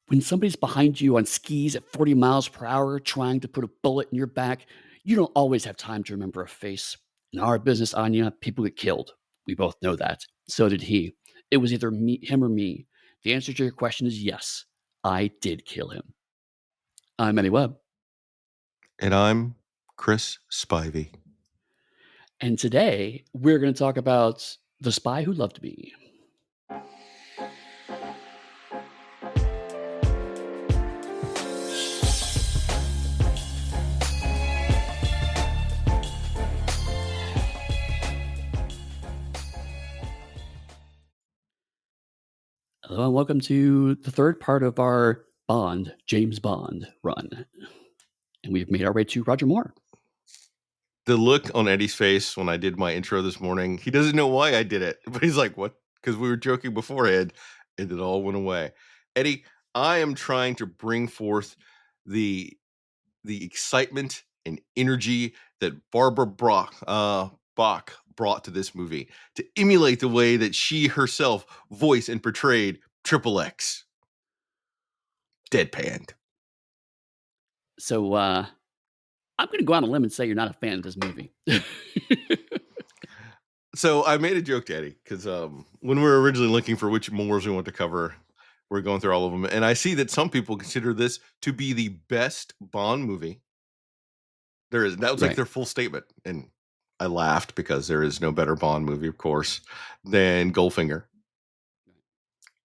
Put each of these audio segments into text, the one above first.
When somebody's behind you on skis at 40 miles per hour trying to put a bullet in your back, you don't always have time to remember a face. In our business, Anya, people get killed. We both know that. So did he. It was either him or me. The answer to your question is yes, I did kill him. I'm Eddie Webb. And I'm Chris Spivey. And today we're going to talk about The Spy Who Loved Me. Hello and welcome to the third part of our James Bond run. And we've made our way to Roger Moore. The look on Eddie's face when I did my intro this morning, he doesn't know why I did it, but he's like, what? Because we were joking beforehand and it all went away. Eddie, I am trying to bring forth the excitement and energy that Barbara Bach brought to this movie to emulate the way that she herself voiced and portrayed Triple X. Deadpanned. So I'm going to go on a limb and say you're not a fan of this movie. So I made a joke to Eddie because when we were originally looking for which Moors we want to cover, we're going through all of them. And I see that some people consider this to be the best Bond movie there is. That was like Right. their full statement. And I laughed because there is no better Bond movie, of course, than Goldfinger.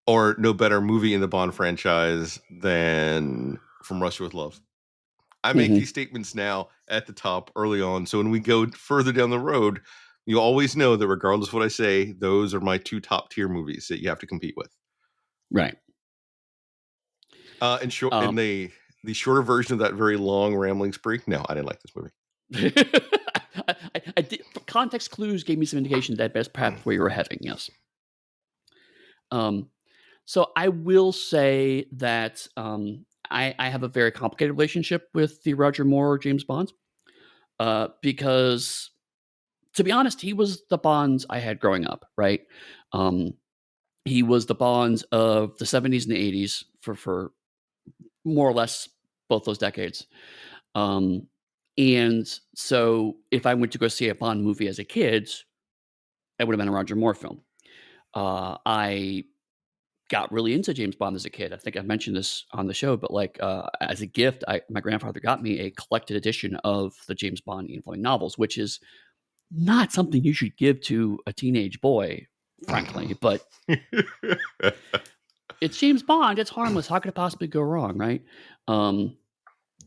Or no better movie in the Bond franchise than From Russia with Love. I make these statements now at the top early on. So when we go further down the road, you always know that regardless of what I say, those are my two top tier movies that you have to compete with. Right. In short, in the shorter version of that very long rambling spree, no, I didn't like this movie. I did, context clues gave me some indication that that's perhaps where you were heading. Yes. So I will say that I have a very complicated relationship with the Roger Moore James Bond because, to be honest, he was the Bonds I had growing up. Right. He was the Bonds of the 70s and the 80s for more or less both those decades. And so if I went to go see a Bond movie as a kid, it would have been a Roger Moore film. I got really into James Bond as a kid. I think I mentioned this on the show, but like as a gift, my grandfather got me a collected edition of the James Bond Ian Fleming novels, which is not something you should give to a teenage boy, frankly. But it's James Bond. It's harmless. How could it possibly go wrong, right?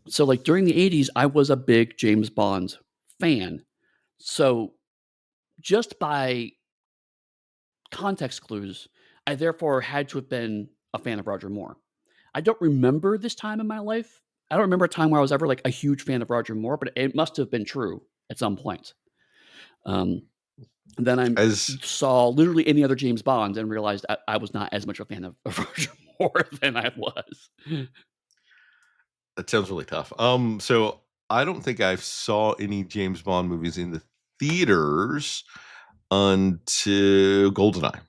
So like during the 80s, I was a big James Bond fan. So just by context clues, I therefore had to have been a fan of Roger Moore. I don't remember this time in my life. I don't remember a time where I was ever like a huge fan of Roger Moore, but it must have been true at some point. Then I saw literally any other James Bond and realized I was not as much a fan of Roger Moore than I was. That sounds really tough. So I don't think I saw any James Bond movies in the theaters until GoldenEye.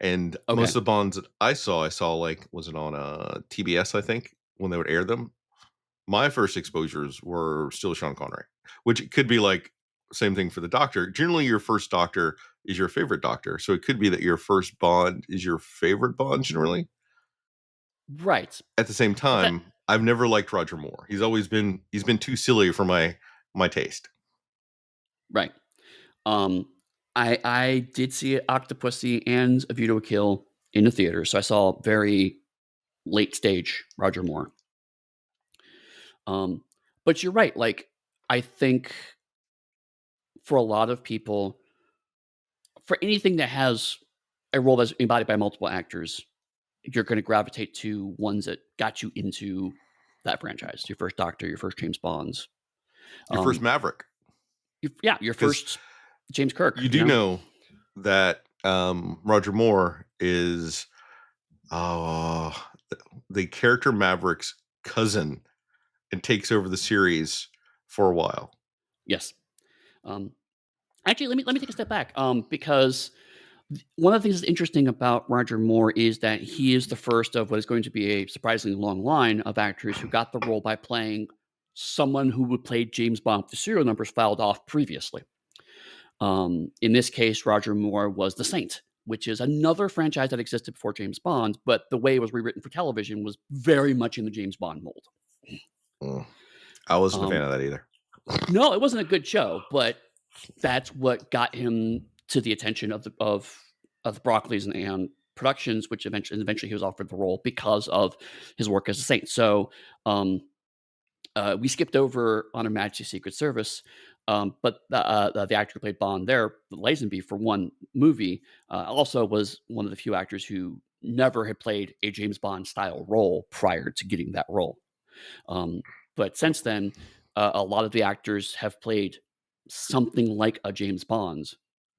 And most of the Bonds that I saw like, was it on TBS, I think, when they would air them? My first exposures were still Sean Connery, which could be like same thing for the Doctor. Generally, your first Doctor is your favorite Doctor. So it could be that your first Bond is your favorite Bond generally. Right. At the same time, I've never liked Roger Moore. He's been too silly for my taste. Right. I did see Octopussy and A View to a Kill in the theater, so I saw very late stage Roger Moore. But you're right. Like, I think for a lot of people, for anything that has a role that's embodied by multiple actors, you're going to gravitate to ones that got you into that franchise. Your first Doctor, your first James Bonds, your first Maverick. Your first James Kirk. You do know that Roger Moore is the character Maverick's cousin and takes over the series for a while. Yes. Actually, let me take a step back because One of the things that's interesting about Roger Moore is that he is the first of what is going to be a surprisingly long line of actors who got the role by playing someone who would play James Bond with the serial numbers filed off previously. In this case, Roger Moore was the Saint, which is another franchise that existed before James Bond, but the way it was rewritten for television was very much in the James Bond mold. Mm. I wasn't a fan Um, of that either. no, it wasn't a good show, but that's what got him to the attention of the Broccoli's and Productions, which eventually he was offered the role because of his work as a Saint. So um, we skipped over on Her Majesty's Secret Service, but the actor who played Bond there, Lazenby, for one movie, also was one of the few actors who never had played a James Bond style role prior to getting that role. Um, but since then, a lot of the actors have played something like a James Bond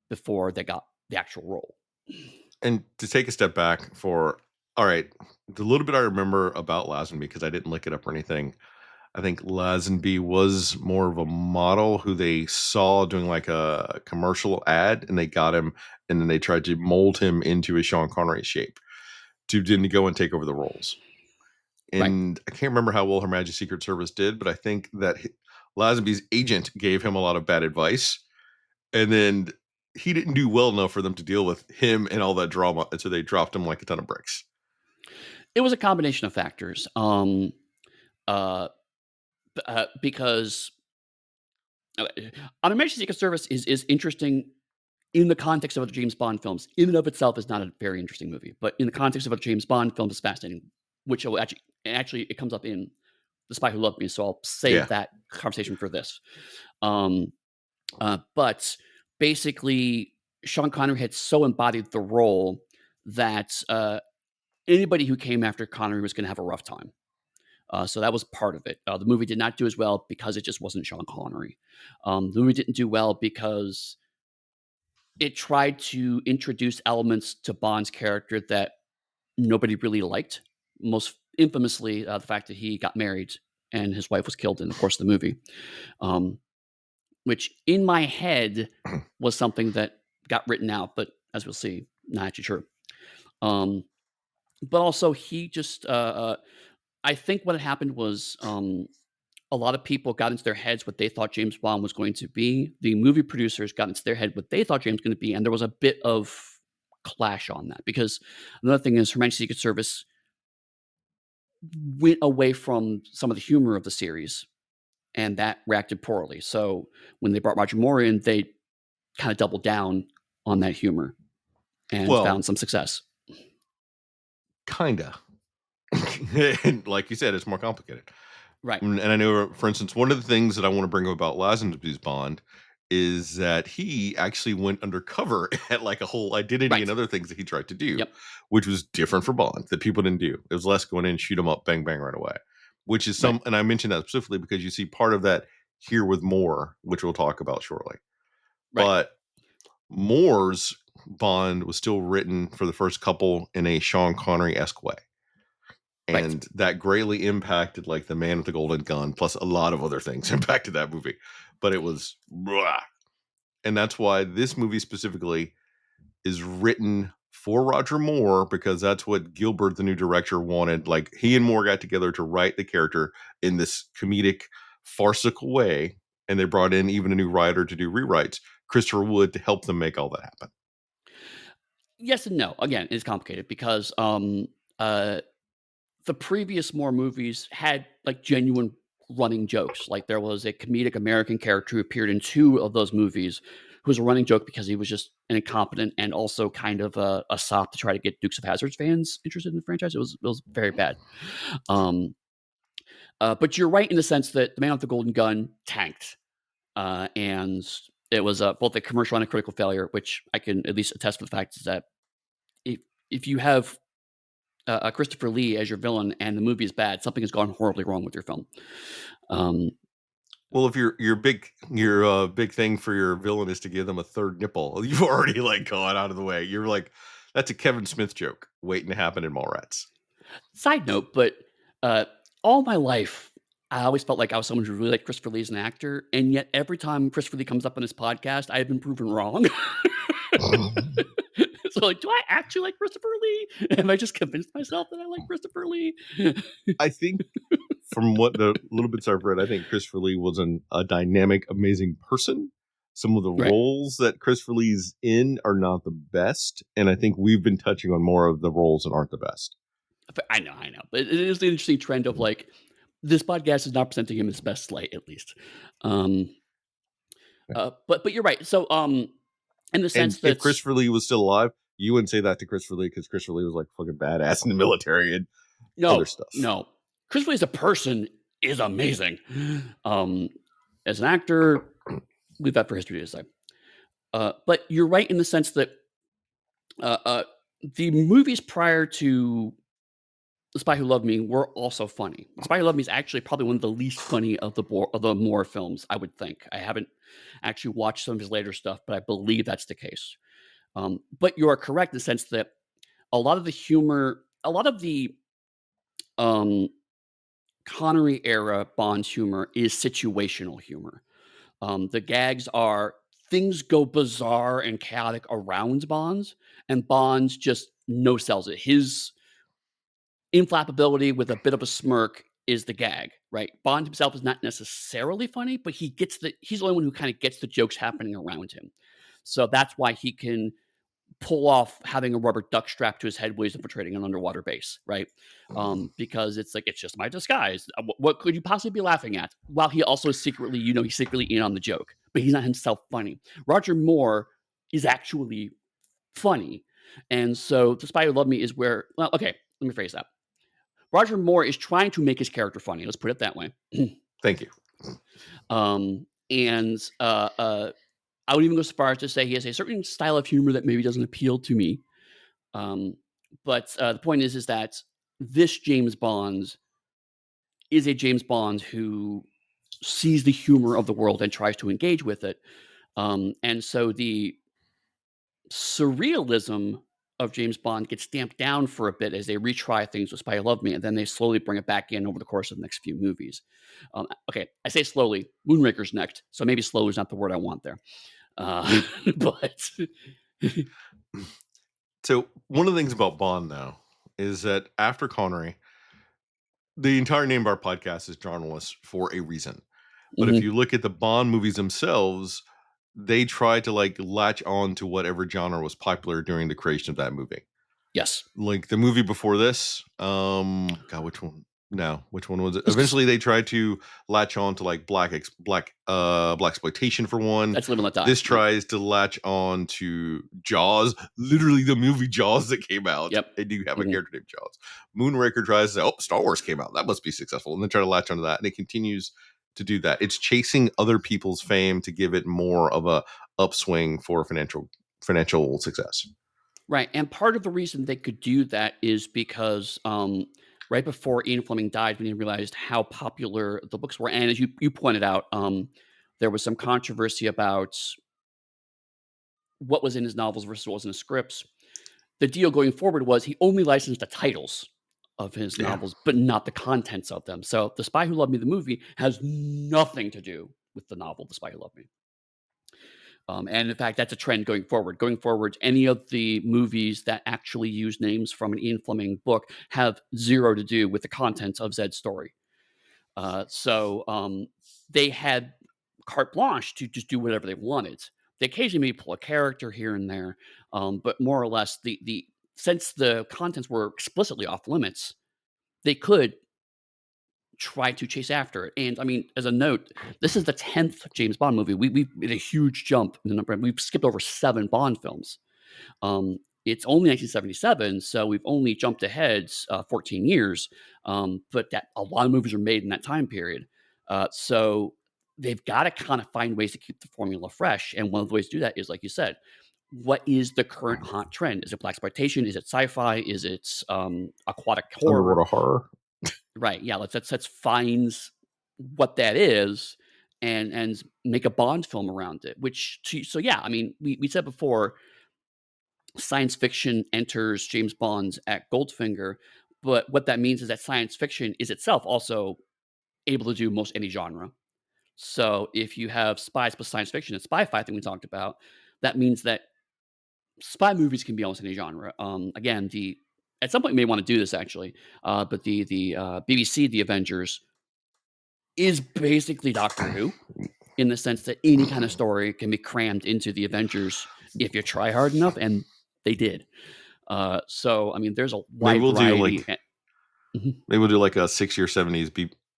before they got the actual role. And to take a step back for all right, the little bit I remember about Lazenby, because I didn't look it up or anything, I think Lazenby was more of a model who they saw doing like a commercial ad, and they got him, and then they tried to mold him into a Sean Connery shape to then go and take over the roles. Right. And I can't remember how well Her Majesty's Secret Service did, but I think that Lazenby's agent gave him a lot of bad advice, and then he didn't do well enough for them to deal with him and all that drama, and so they dropped him like a ton of bricks. It was a combination of factors. Uh, because On a Majesty's Secret Service is interesting in the context of other James Bond films. In and of itself is not a very interesting movie, but in the context of other James Bond films, is fascinating. Which will actually it comes up in The Spy Who Loved Me, so I'll save Yeah. that conversation for this. Um, but basically, Sean Connery had so embodied the role that anybody who came after Connery was going to have a rough time. So that was part of it. The movie did not do as well because it just wasn't Sean Connery. The movie didn't do well because it tried to introduce elements to Bond's character that nobody really liked. Most infamously, the fact that he got married and his wife was killed in the course of the movie, um, which in my head was something that got written out, but as we'll see, not actually true. Um, but also, he just, I think what had happened was a lot of people got into their heads what they thought James Bond was going to be. The movie producers got into their head what they thought James was going to be, and there was a bit of clash on that because another thing is Her Majesty's Secret Service went away from some of the humor of the series, and that reacted poorly. So when they brought Roger Moore in, they kind of doubled down on that humor and Well, found some success. kinda. And like you said, it's more complicated. Right, And I know, for instance, one of the things that I want to bring up about Lazenby's Bond is that he actually went undercover at like a whole identity and right, other things that he tried to do, yep, which was different for Bond that people didn't do. It was less going in, shoot him up, bang, bang right away, which is right, and I mentioned that specifically because you see part of that here with Moore, which we'll talk about shortly. right, But Moore's Bond was still written for the first couple in a Sean Connery-esque way. right. And that greatly impacted like The Man with the Golden Gun, plus a lot of other things impacted that movie. But it was blah. And that's why this movie specifically is written for Roger Moore, because that's what Gilbert, the new director, wanted. Like he and Moore got together to write the character in this comedic, farcical way, and they brought in even a new writer to do rewrites, Christopher Wood, to help them make all that happen. Yes and no. Again, it's complicated because uh, the previous Moore movies had like genuine running jokes. Like there was a comedic American character who appeared in two of those movies who was a running joke because he was just an incompetent and also kind of a sop to try to get Dukes of Hazzard fans interested in the franchise. It was very bad. Um, but you're right in the sense that The Man with the Golden Gun tanked, and it was both a commercial and a critical failure. Which I can at least attest for the fact is that if if you have Christopher Lee as your villain and the movie is bad, something has gone horribly wrong with your film. Um, Well, if your big thing for your villain is to give them a third nipple, you've already like gone out of the way. You're like, that's a Kevin Smith joke waiting to happen in Mallrats. Side note, but uh, all my life, I always felt like I was someone who really liked Christopher Lee as an actor, and yet every time Christopher Lee comes up on his podcast, I have been proven wrong. So, like, do I actually like Christopher Lee? Am I just convinced myself that I like Christopher Lee? I think from what the little bits I've read, I think Christopher Lee was a dynamic, amazing person. Some of the Right. roles that Christopher Lee's in are not the best, and I think we've been touching on more of the roles that aren't the best. I know, but it is the interesting trend of, like, this podcast is not presenting him his best light, at least. Um, but you're right. So, in the And sense if that Christopher Lee was still alive, you wouldn't say that to Christopher Lee because Christopher Lee was like fucking badass in the military and other no, stuff. no, Chris Lee as a person is amazing. Um, as an actor, leave that for history to decide. But you're right in the sense that uh, uh, the movies prior to The Spy Who Loved Me were also funny. The Spy Who Loved Me is actually probably one of the least funny of the Moore films, I would think. I haven't actually watched some of his later stuff, but I believe that's the case. But you are correct in the sense that a lot of the humor, a lot of the um, Connery era Bond's humor is situational humor. The gags are things go bizarre and chaotic around Bonds, and Bonds just no sells it. His inflappability with a bit of a smirk is the gag, right? Bond himself is not necessarily funny, but he's the only one who kind of gets the jokes happening around him. So that's why he can pull off having a rubber duck strapped to his head when he's infiltrating an underwater base, right? Because it's like it's just my disguise. What could you possibly be laughing at? While he also secretly, he's secretly in on the joke, but he's not himself funny. Roger Moore is actually funny, and so The Spy Who Loved Me is where. Well, okay, let me phrase that. Roger Moore is trying to make his character funny. Let's put it that way. Thank you. And I would even go so far as to say he has a certain style of humor that maybe doesn't appeal to me. Um, but the point is that this James Bond is a James Bond who sees the humor of the world and tries to engage with it. And so the surrealism of James Bond gets damped down for a bit as they retry things with Spy Who Loved Me, and then they slowly bring it back in over the course of the next few movies. Okay, I say slowly. Moonraker's next, so maybe slow is not the word I want there. But So one of the things about Bond now is that after Connery, the entire name of our podcast is journalists for a reason. But if mhm, you look at the Bond movies themselves, they try to like latch on to whatever genre was popular during the creation of that movie. yes, Like the movie before this, God, which one? No, which one was it? this Eventually, they tried to latch on to like black exploitation for one. that's Live and Let Die. This Yep, tries to latch on to Jaws, literally the movie Jaws that came out, yep, and you have a mhm. character named Jaws. Moonraker tries to say, "Oh, Star Wars came out, that must be successful," and then try to latch onto that, and it continues to do that. It's chasing other people's fame to give it more of a upswing for financial success. Right, and part of the reason they could do that is because, right before Ian Fleming died, when he realized how popular the books were, and as you pointed out, there was some controversy about what was in his novels versus what was in his scripts. The deal going forward was he only licensed the titles of his Yeah. novels, but not the contents of them. So, The Spy Who Loved Me, the movie, has nothing to do with the novel, The Spy Who Loved Me. And in fact, that's a trend going forward. Going forward, any of the movies that actually use names from an Ian Fleming book have zero to do with the contents of Zed's story. So they had carte blanche to just do whatever they wanted. They occasionally may pull a character here and there, but more or less, the since the contents were explicitly off limits, they could try to chase after it. And I mean, as a note, this is the 10th James Bond movie. We've made a huge jump in the number. We've skipped over 7 Bond films. It's only 1977, so we've only jumped ahead 14 years. But that a lot of movies are made in that time period. So they've got to kind of find ways to keep the formula fresh. And one of the ways to do that is, like you said, what is the current hot trend? Is it black exploitation? Is it sci-fi? Is it aquatic horror? Underwater horror. Right. Yeah. Let's find what that is and make a Bond film around it. So yeah. I mean, we said before, science fiction enters James Bond at Goldfinger, but what that means is that science fiction is itself also able to do most any genre. So if you have spies plus science fiction and spy fi thing we talked about, that means that spy movies can be almost any genre. Again, the at some point, we may want to do this actually, but the BBC, The Avengers, is basically Doctor Who in the sense that any kind of story can be crammed into the Avengers if you try hard enough, and they did. So, I mean, there's a Maybe wide we'll do variety. like Mhm. maybe we'll do like a 60 or 70s.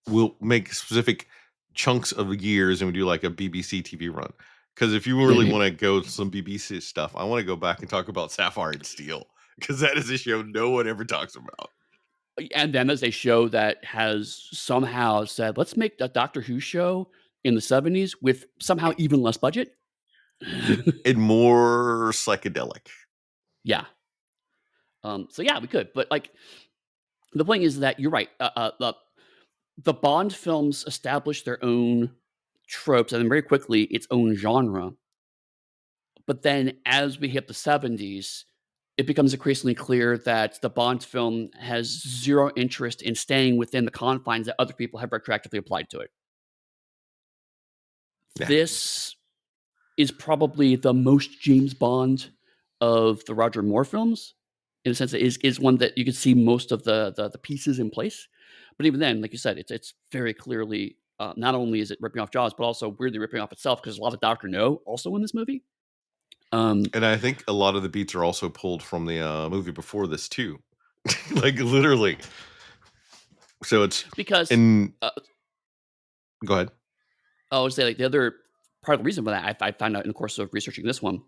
We'll make specific chunks of years and we do like a BBC TV run. Because if you really Maybe. want to go to some BBC stuff, I want to go back and talk about Sapphire and Steel because that is a show no one ever talks about. And then there's a show that has somehow said, let's make a Doctor Who show in the 70s with somehow even less budget. And more psychedelic. Yeah. So yeah, we could. But like the point is that you're right. The Bond films established their own tropes and then very quickly its own genre. But then as we hit the 70s, it becomes increasingly clear that the Bond film has zero interest in staying within the confines that other people have retroactively applied to it. Yeah. This is probably the most James Bond of the Roger Moore films, in a sense that is one that you can see most of the pieces in place. But even then, like you said, it's very clearly not only is it ripping off Jaws, but also weirdly ripping off itself because there's a lot of Doctor No also in this movie. Um, And I think a lot of the beats are also pulled from the movie before this too. Like literally. So it's because in uh, go ahead. I would say like the other part of the reason for that I found out in the course of researching this one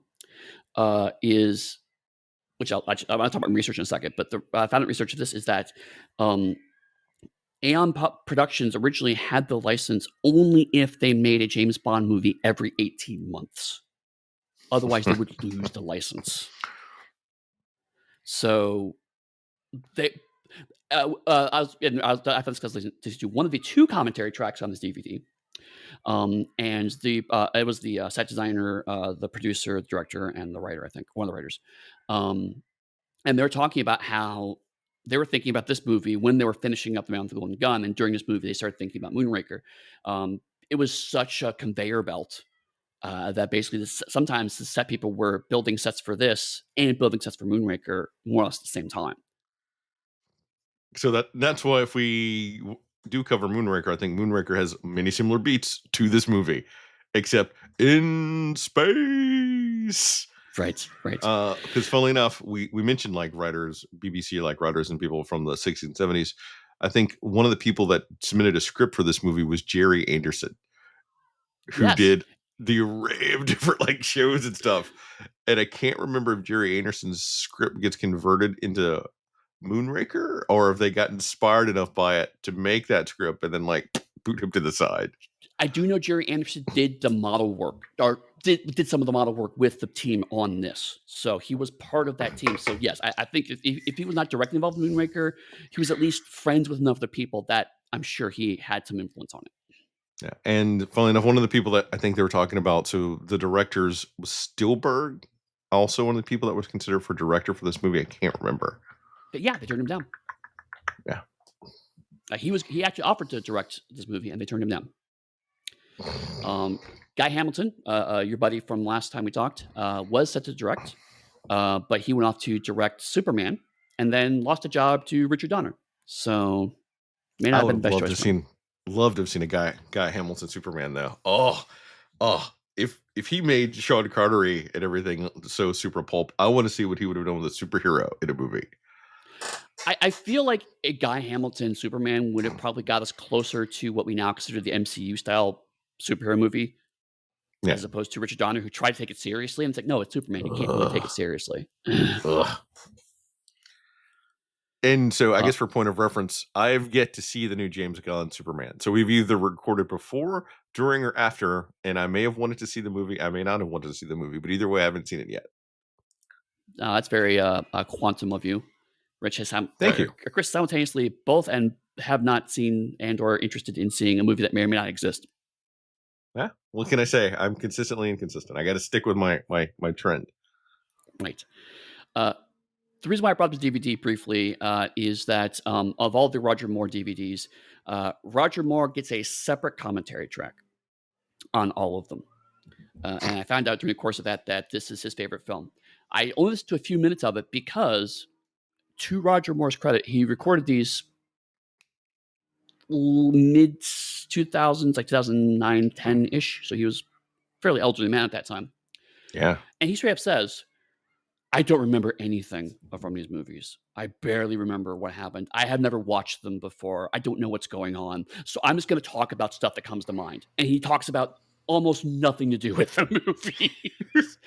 is which I'm going to talk about research in a second, but I found out research of this is that um, Aeon Productions originally had the license only if they made a James Bond movie every 18 months. Otherwise, they would lose the license. So they, I found this because to do one of the two commentary tracks on this DVD. And it was the set designer, the producer, the director, and the writer. I think one of the writers. And they're talking about how they were thinking about this movie when they were finishing up The Man with the Golden Gun, and during this movie, they started thinking about Moonraker. It was such a conveyor belt that basically sometimes the set people were building sets for this and building sets for Moonraker more or less at the same time. So that's why if we do cover Moonraker, I think Moonraker has many similar beats to this movie, except in space. Right, right. Because funnily enough, we mentioned like writers, BBC like writers and people from the 60s and 70s. I think one of the people that submitted a script for this movie was Jerry Anderson, who Yes, did the array of different like shows and stuff. And I can't remember if Jerry Anderson's script gets converted into Moonraker or if they got inspired enough by it to make that script and then like boot him to the side. I do know Jerry Anderson did the model work or did some of the model work with the team on this. So he was part of that team. So yes, I think if he was not directly involved in Moonraker, he was at least friends with enough of the people that I'm sure he had some influence on it. Yeah. And funnily enough, one of the people that I think they were talking about, so the directors was Spielberg, also one of the people that was considered for director for this movie. I can't remember. But yeah, they turned him down. Yeah. He actually offered to direct this movie, and they turned him down. Guy Hamilton, your buddy from last time we talked, was set to direct, but he went off to direct Superman, and then lost a job to Richard Donner. So may not I have would been the have best loved choice to for him. have seen a guy Hamilton Superman though. Oh, if he made Sean Connery and everything so super pulp, I want to see what he would have done with a superhero in a movie. I feel like a Guy Hamilton Superman would have probably got us closer to what we now consider the MCU style superhero movie, Yeah. as opposed to Richard Donner, who tried to take it seriously. And it's like, no, it's Superman. You can't really take it Ugh. seriously. Ugh. And so I uh, guess for point of reference, I've yet to see the new James Gunn Superman. So we've either recorded before, during, or after, and I may have wanted to see the movie. I may not have wanted to see the movie, but either way, I haven't seen it yet. that's very quantum of you. Rich has Thank you. Chris simultaneously both and have not seen and or interested in seeing a movie that may or may not exist. Yeah. What can I say? I'm consistently inconsistent. I got to stick with my trend. Right. The reason why I brought up the DVD briefly is that of all the Roger Moore DVDs, Roger Moore gets a separate commentary track on all of them. And I found out during the course of that this is his favorite film. I only listened to a few minutes of it because, to Roger Moore's credit, he recorded these mid 2000s, like 2009, 10 ish. So he was fairly elderly man at that time. Yeah. And he straight up says, I don't remember anything from these movies. I barely remember what happened. I have never watched them before. I don't know what's going on. So I'm just going to talk about stuff that comes to mind. And he talks about almost nothing to do with the movies,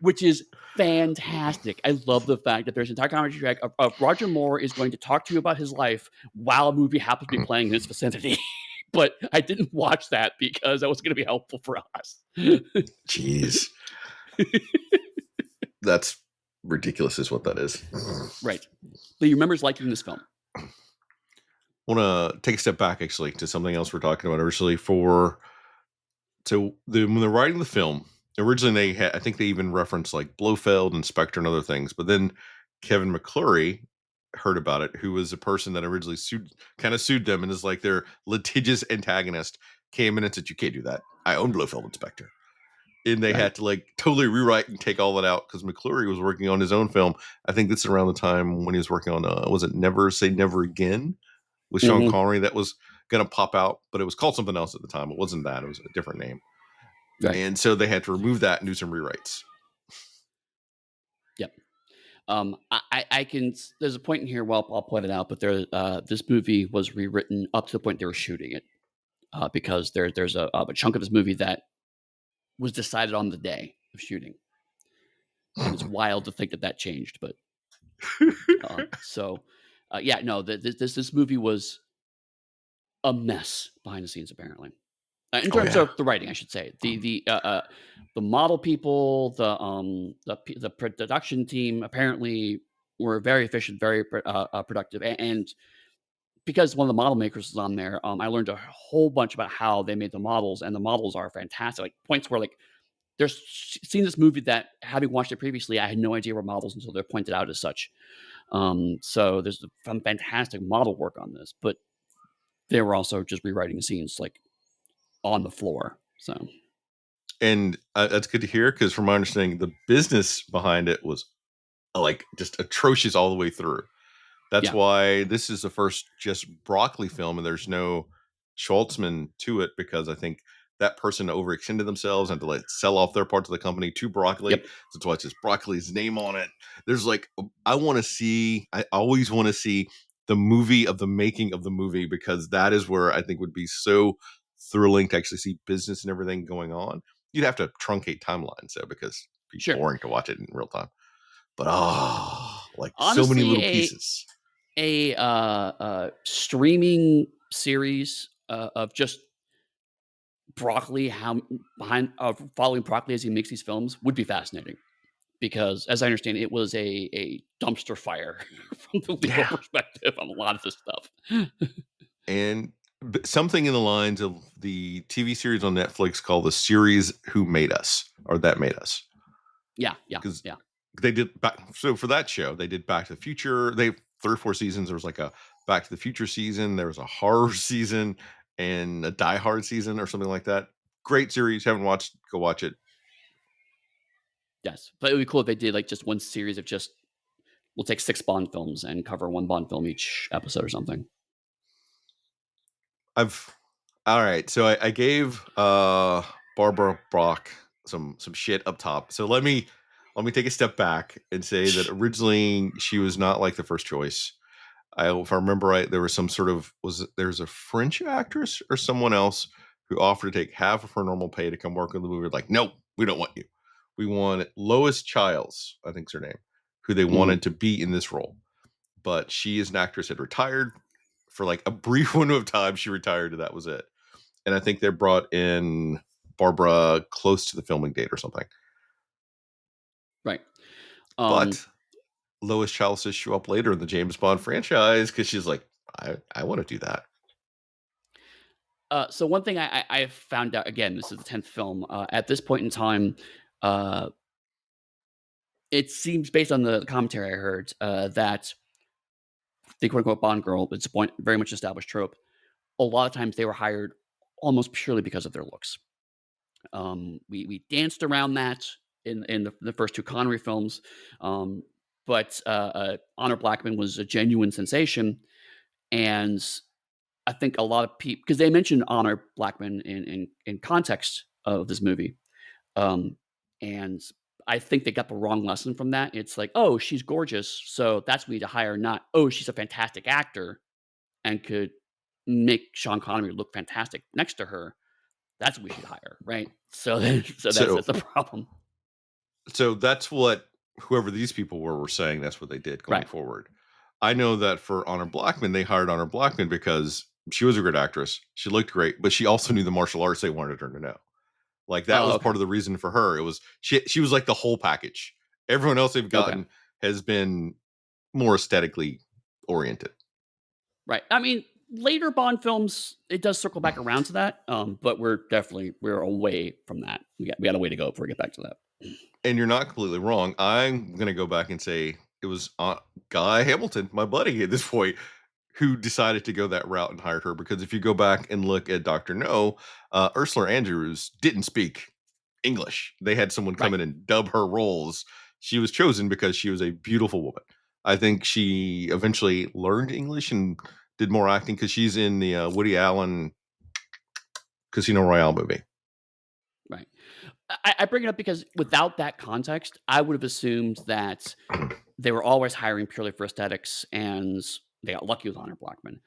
which is fantastic. I love the fact that there's an entire commentary track of Roger Moore is going to talk to you about his life while a movie happens to be playing in his vicinity. But I didn't watch that because that was going to be helpful for us. Jeez. That's ridiculous is what that is. Right. But he remembers liking this film. Want to take a step back actually to something else we're talking about originally when they're writing the film, originally they had, I think they even referenced like Blofeld and Spectre and other things, but then Kevin McClure heard about it, who was a person that originally sued them and is like their litigious antagonist, came in and said, you can't do that. I own Blofeld and Spectre. And they Right. had to like totally rewrite and take all that out because McClure was working on his own film. I think this is around the time when he was working on was it Never Say Never Again with Sean Mhm. Connery that was going to pop out, but it was called something else at the time. It wasn't that. It was a different name. Right. And so they had to remove that and do some rewrites. Yep. I can. There's a point in here. Well, I'll point it out. But this movie was rewritten up to the point they were shooting it because there's a chunk of this movie that was decided on the day of shooting, and it's wild to think that that changed. But yeah, no, this movie was a mess behind the scenes apparently. In Oh terms yeah. of the writing, I should say the model people, the production team apparently were very efficient, very productive, and because one of the model makers was on there, I learned a whole bunch about how they made the models, and the models are fantastic. Like points where like there's seen this movie that having watched it previously, I had no idea were models until they're pointed out as such. So there's some fantastic model work on this, but they were also just rewriting scenes like on the floor. So And that's good to hear because from my understanding, the business behind it was like just atrocious all the way through. That's yeah, why this is the first just broccoli film and there's no Schwartzman to it because I think that person overextended themselves and to like sell off their parts of the company to broccoli. yep, That's why it's just broccoli's name on it. There's like I always want to see the movie of the making of the movie because that is where I think would be so thrilling to actually see business and everything going on. You'd have to truncate timelines though because it'd be sure. boring to watch it in real time. But like so many Honestly, little pieces. a streaming series of just broccoli, how behind following broccoli as he makes these films would be fascinating because, as I understand, it was a dumpster fire from the legal Yeah. perspective on a lot of this stuff. And something in the lines of the TV series on Netflix called the series Who Made Us or That Made Us. Yeah, yeah, Because yeah. they did so for that show, they did Back to the Future. They 3 or 4 seasons. There was like a Back to the Future season, there was a horror season and a Die Hard season or something like that. Great series. Haven't watched, go watch it. Yes, but it would be cool if they did like just one series of just we'll take 6 Bond films and cover 1 Bond film each episode or something. I've all right. So I gave Barbara Brock some shit up top. So let me take a step back and say that originally she was not like the first choice. If I remember right, there was some sort of there's a French actress or someone else who offered to take half of her normal pay to come work on the movie. Like, no, we don't want you. We want Lois Childs, I think's her name, who they Mhm. wanted to be in this role. But she is an actress had retired for like a brief window of time. She retired and that was it. And I think they brought in Barbara close to the filming date or something. Right. Um, But Lois Child says show up later in the James Bond franchise because she's like, I want to do that. so one thing I found out again, this is the 10th film. At this point in time, uh, it seems based on the commentary I heard that the quote unquote Bond girl, it's a point very much established trope. A lot of times they were hired almost purely because of their looks. We danced around that. in the first two Connery films. Um, but Honor Blackman was a genuine sensation, and I think a lot of people, because they mentioned Honor Blackman in context of this movie, um, and I think they got the wrong lesson from that. It's like, oh, she's gorgeous, so that's what we need to hire. Not, oh, she's a fantastic actor and could make Sean Connery look fantastic next to her. That's what we should hire, right? So, so that's So the problem, so that's what whoever these people were saying that's what they did going right? forward. I know that for Honor Blackman, they hired Honor Blackman because she was a great actress. She looked great, but she also knew the martial arts they wanted her to know. Like that Oh, was okay, part of the reason for her. It was she was like the whole package. Everyone else they've okay, gotten has been more aesthetically oriented. right. I mean, later Bond films, it does circle back around to that, but we're away from that. We got a way to go before we get back to that. And you're not completely wrong. I'm gonna go back and say it was Guy Hamilton, my buddy at this point, who decided to go that route and hired her. Because if you go back and look at Doctor No, Ursula Andrews didn't speak English. They had someone come Right. in and dub her roles. She was chosen because she was a beautiful woman. I think she eventually learned English and did more acting because she's in the Woody Allen Casino Royale movie. Right. I bring it up because without that context, I would have assumed that they were always hiring purely for aesthetics, and they got lucky with Honor Blackman.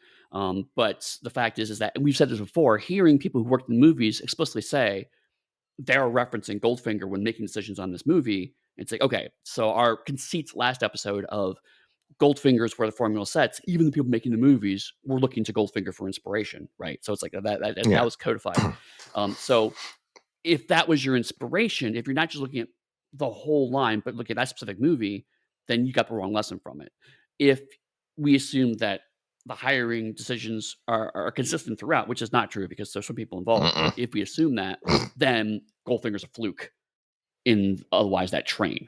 But the fact is that, and we've said this before, hearing people who worked in the movies explicitly say they're referencing Goldfinger when making decisions on this movie. It's like, okay, so our conceits last episode of Goldfinger's where the formula sets, even the people making the movies were looking to Goldfinger for inspiration, right? So it's like that Yeah. was codified. So if that was your inspiration, if you're not just looking at the whole line, but look at that specific movie, then you got the wrong lesson from it. If we assume that the hiring decisions are consistent throughout, which is not true because there's some people involved, Mm-mm. but if we assume that, then Goldfinger's a fluke in otherwise that train.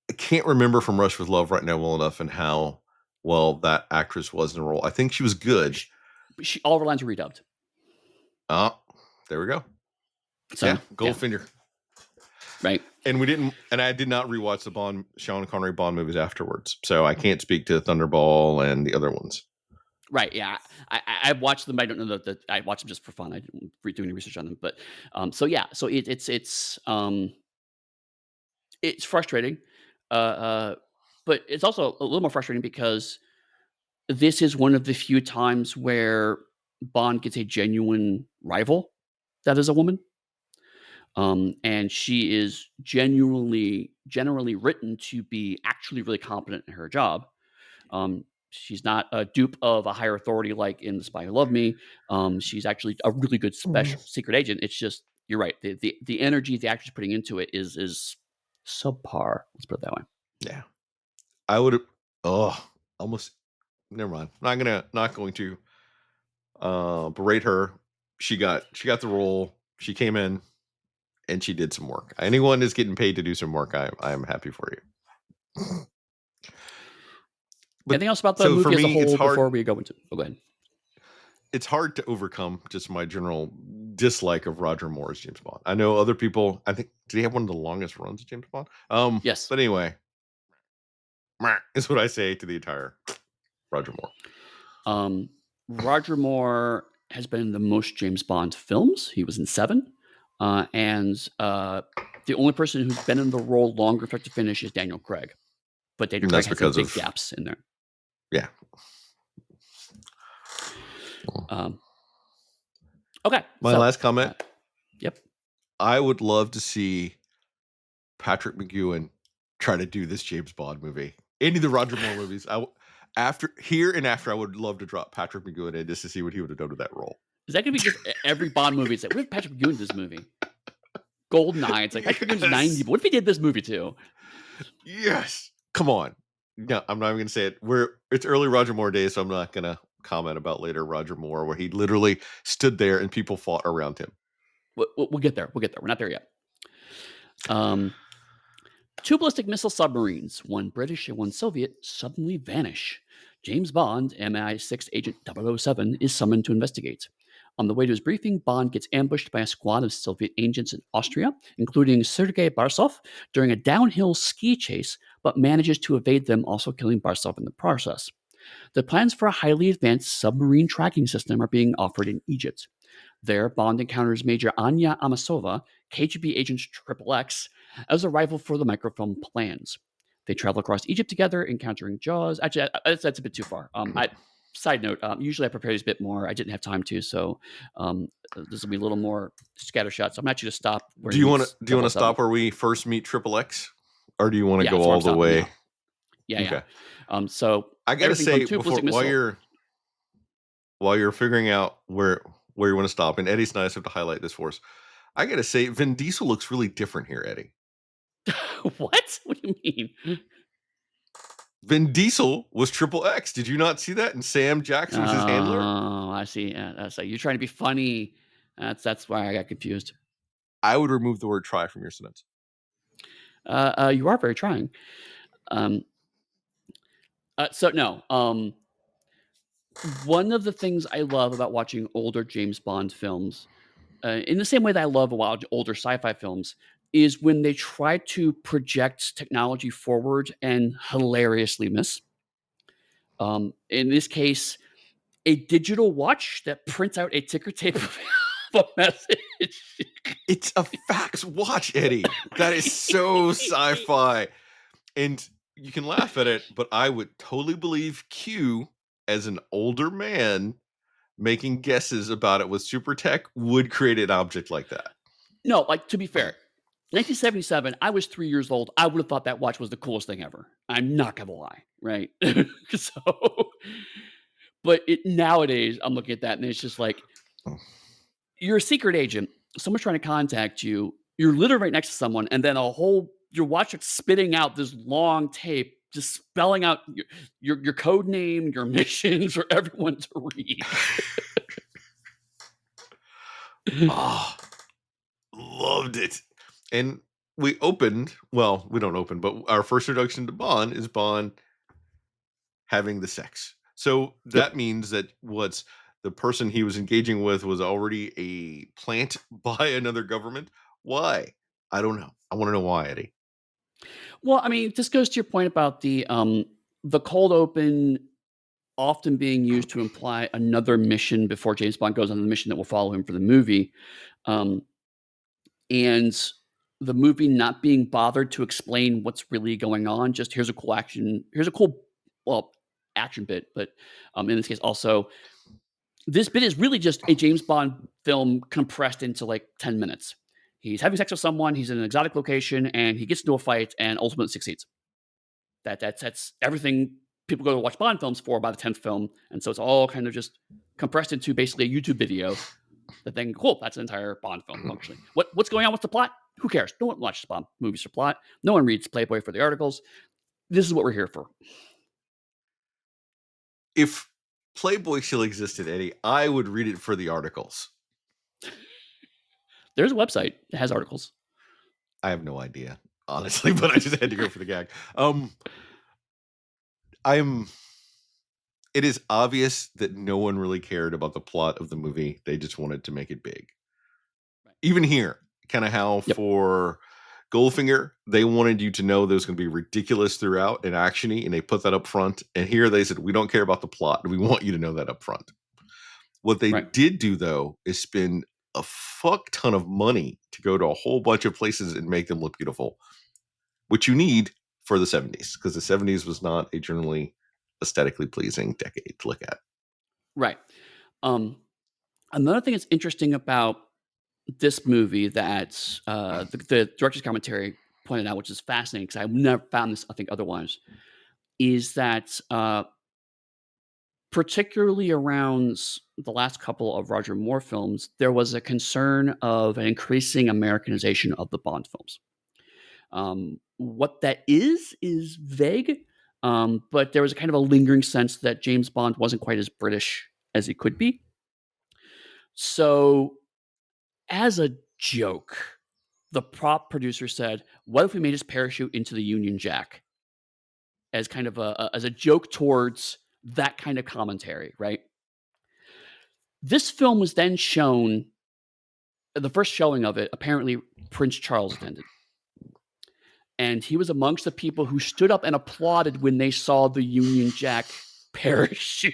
I can't remember from Rush with Love right now well enough and how well that actress was in the role. I think she was good. Sh- all of her lines are redubbed. Oh, there we go. Yeah, So yeah, Goldfinger. right. And we didn't, and I did not rewatch the Sean Connery Bond movies afterwards, so I can't speak to Thunderball and the other ones. Right. Yeah. I've watched them. I don't know that I watch them just for fun. I didn't do any research on them, but so yeah. So it's frustrating, uh, uh, but it's also a little more frustrating because this is one of the few times where Bond gets a genuine rival that is a woman. And she is generally written to be actually really competent in her job. She's not a dupe of a higher authority like in The Spy Who Loved Me. She's actually a really good special secret agent. It's just you're right. The energy the actor's putting into it is subpar. Let's put it that way. Yeah, I would have. Oh, almost. Never mind. Not going to berate her. She got the role. She came in and she did some work. Anyone is getting paid to do some work, I am happy for you. But Anything else about the so for movie as a me, whole before we go into? Oh, go ahead. it's hard to overcome just my general dislike of Roger Moore as James Bond. I know other people. I think did he have one of the longest runs of James Bond? Yes. But anyway, meh, is what I say to the entire Roger Moore. Um, Roger Moore has been in the most James Bond films. He was in 7. And the only person who's been in the role longer start to finish is Daniel Craig. But Daniel And Craig that's has some because big of gaps in there. yeah. Um, okay. My So, last comment. yep. I would love to see Patrick McGowan try to do this James Bond movie. Any of the Roger Moore movies. After I would love to drop Patrick McGowan in just to see what he would have done with that role. Is that going to be just every Bond movie? It's like, what if Patrick McGowan did this movie? Goldeneye. It's like, Patrick McGowan's 90, but what if he did this movie too? Yes. Come on. No, I'm not even gonna say it. It's early Roger Moore days, so I'm not gonna comment about later Roger Moore, where he literally stood there and people fought around him. We'll get there. We'll get there. We're not there yet. Two ballistic missile submarines, one British and one Soviet, suddenly vanish. James Bond, MI6 agent 007, is summoned to investigate. On the way to his briefing, Bond gets ambushed by a squad of Soviet agents in Austria, including Sergei Barsov, during a downhill ski chase, but manages to evade them, also killing Barsov in the process. The plans for a highly advanced submarine tracking system are being offered in Egypt. There, Bond encounters Major Anya Amasova, KGB agent Triple X, as a rival for the microfilm plans. They travel across Egypt together, encountering Jaws. Actually, that's a bit too far. Side note: usually I prepare these a bit more. I didn't have time to, so this will be a little more scattershot. So I'm actually to stop where he meets Do you want Double to Seven. stop where we first meet Triple X, or do you want to Yeah, go that's where I'm all the stopping way? now. Yeah, yeah. Okay. So I gotta everything from say two before ballistic missiles. while you're figuring out where you want to stop, and Eddie's nice enough to highlight this for us. I gotta say, Vin Diesel looks really different here, Eddie. What? What do you mean? Vin Diesel was Triple X. Did you not see that? And Sam Jackson was his handler. Oh, I see. That's like you're trying to be funny. That's why I got confused. I would remove the word "try" from your sentence. You are very trying. Um, so no. One of the things I love about watching older James Bond films, in the same way that I love older sci-fi films, is when they try to project technology forward and hilariously miss. In this case, a digital watch that prints out a ticker tape of a message. It's a fax watch, Eddie. That is so sci-fi. And you can laugh at it, but I would totally believe Q, as an older man making guesses about it with super tech, would create an object like that. No, like, to be fair, 1977, I was 3 years old. I would have thought that watch was the coolest thing ever. I'm not gonna lie, right? So, but nowadays, I'm looking at that and it's just like, you're a secret agent. Someone's trying to contact you. You're literally right next to someone, and then your watch is spitting out this long tape, just spelling out your code name, your missions for everyone to read. Oh, loved it. And we opened, well, we don't open, but our first introduction to Bond is Bond having the sex. So Yep. that means that what's the person he was engaging with was already a plant by another government. Why? I don't know. I want to know why, Eddie. Well, I mean, this goes to your point about the cold open often being used to imply another mission before James Bond goes on the mission that will follow him for the movie. Um, and the movie not being bothered to explain what's really going on. Just here's a cool, well, action bit, but in this case, also this bit is really just a James Bond film compressed into like 10 minutes. He's having sex with someone, he's in an exotic location, and he gets into a fight and ultimately succeeds. That's everything people go to watch Bond films for by the 10th film. And so it's all kind of just compressed into basically a YouTube video. The thing, cool, that's an entire Bond film functionally. What's going on with the plot? Who cares? No one watches Bond movies for plot. No one reads Playboy for the articles. This is what we're here for. If Playboy still existed, Eddie, I would read it for the articles. There's a website that has articles. I have no idea, honestly, but I just had to go for the gag. I'm it is obvious that no one really cared about the plot of the movie. They just wanted to make it big. Right. Even here, kind of how Yep. for Goldfinger, they wanted you to know there was going to be ridiculous throughout and actiony, and they put that up front. And here they said, we don't care about the plot. We want you to know that up front. What they Right. did do, though, is spend a fuck ton of money to go to a whole bunch of places and make them look beautiful, which you need for the 70s, because the 70s was not a generally aesthetically pleasing decade to look at. Right. Um, Another thing that's interesting about this movie that the director's commentary pointed out, which is fascinating because I've never found this, I think, otherwise, is that particularly around the last couple of Roger Moore films, there was a concern of an increasing Americanization of the Bond films. What that is vague, but there was a kind of a lingering sense that James Bond wasn't quite as British as he could be. So, as a joke, the prop producer said, "What if we made his parachute into the Union Jack?" As kind of as a joke towards that kind of commentary, right? This film was then shown the first showing of it, apparently Prince Charles attended. And he was amongst the people who stood up and applauded when they saw the Union Jack parachute.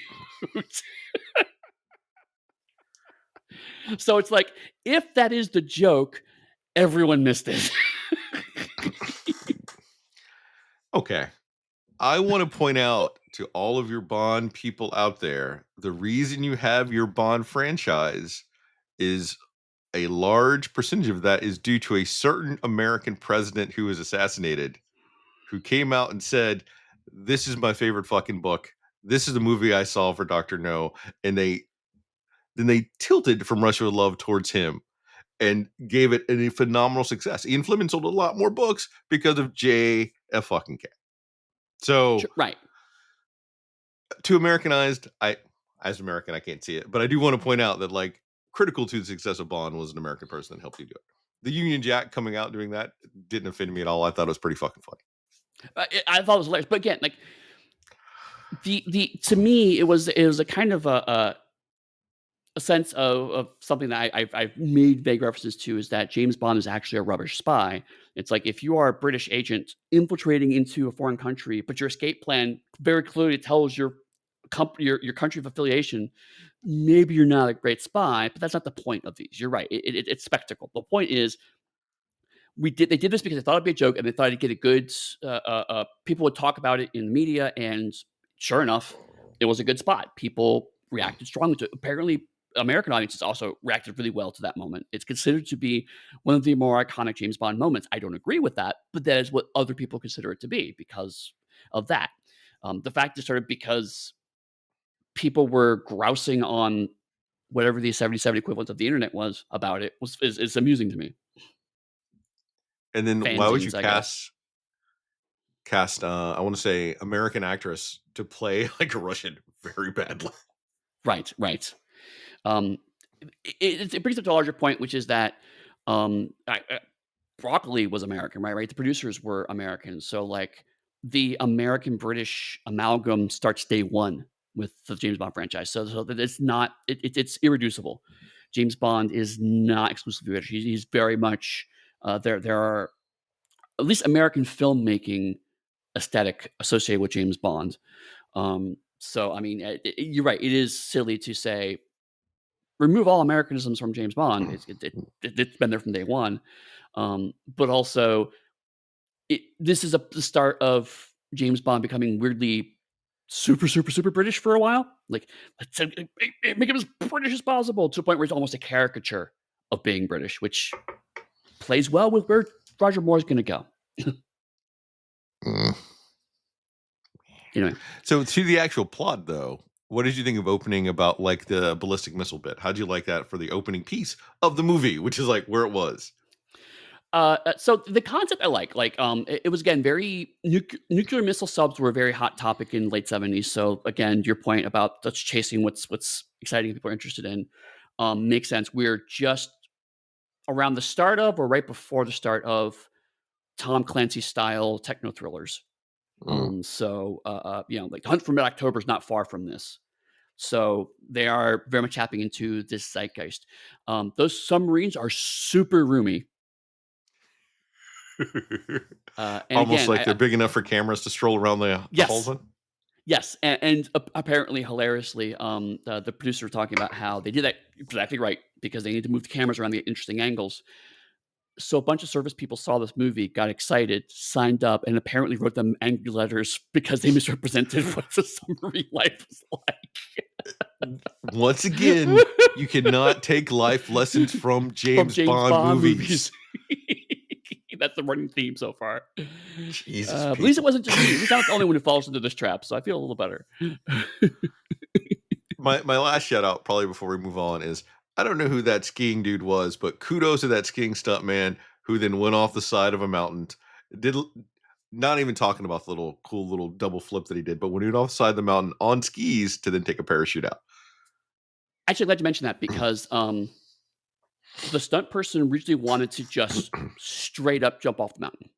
So it's like, if that is the joke, everyone missed it. Okay. I want to point out to all of your Bond people out there, the reason you have your Bond franchise is a large percentage of that is due to a certain American president who was assassinated, who came out and said, "This is my favorite fucking book. This is the movie I saw for Dr. No." And they tilted from Russia with Love towards him and gave it a phenomenal success. Ian Fleming sold a lot more books because of J.F. fucking K. So Right. to Americanized, as American, I can't see it, but I do want to point out that like critical to the success of Bond was an American person that helped you do it. The Union Jack coming out doing that didn't offend me at all. I thought it was pretty fucking funny. I thought it was hilarious. But again, like the to me, it was a kind of a sense of something that I've made vague references to, is that James Bond is actually a rubbish spy. It's like, if you are a British agent infiltrating into a foreign country, but your escape plan very clearly tells your company, your country of affiliation, maybe you're not a great spy. But that's not the point of these. You're right. It's spectacle. The point is, they did this because they thought it'd be a joke, and they thought it'd get a good people would talk about it in the media, and sure enough, it was a good spot. People reacted strongly to it. Apparently, American audiences also reacted really well to that moment. It's considered to be one of the more iconic James Bond moments. I don't agree with that, but that is what other people consider it to be because of that. The fact is sort of because people were grousing on whatever the 77 equivalent of the internet was about it is amusing to me. And then why would you Fanzines, I guess. cast I want to say American actress to play like a Russian very badly? Right, right. Um, it brings up to a larger point, which is that Broccoli was American, right? Right. The producers were American, so like the American British amalgam starts day one with the James Bond franchise. So that it's not it's irreducible. James Bond is not exclusively British. He's very much there are at least American filmmaking aesthetic associated with James Bond. So I mean, you're right. It is silly to say remove all Americanisms from James Bond. It's been there from day one. But also, this is the start of James Bond becoming weirdly super, super, super British for a while. Like, let's make him as British as possible, to a point where it's almost a caricature of being British, which plays well with where Roger Moore's going to go. Mm. Anyway, So to the actual plot, though, what did you think of opening about like the ballistic missile bit? How'd you like that for the opening piece of the movie, which is like where it was? so the concept I like, it was again very nuclear missile subs were a very hot topic in late 70s. So again, your point about that's chasing what's exciting people are interested in makes sense. We're just around the start of, or right before the start of, Tom Clancy style techno thrillers. Mm. Like Hunt for Mid October is not far from this. So they are very much tapping into this zeitgeist. Those submarines are super roomy. And Almost again, like they're big enough for cameras to stroll around the halls yes, in. yes, and apparently hilariously, the producer talking about how they did that exactly right because they need to move the cameras around the interesting angles. So a bunch of service people saw this movie, got excited, signed up, and apparently wrote them angry letters because they misrepresented what the submarine life was Once again, like. you cannot take life lessons from From James James Bond Bond movies. movies. That's the running theme so far. Jesus, At least it people. wasn't just me. At least I'm not the only one who falls into this trap, so I feel a little better. My last shout out, probably before we move on, is I don't know who that skiing dude was, but kudos to that skiing stunt man who then went off the side of a mountain. Did not even talking about the little cool little double flip that he did, but when he went off the side of the mountain on skis to then take a parachute out. Actually, glad you mentioned that because the stunt person originally wanted to just straight up jump off the mountain.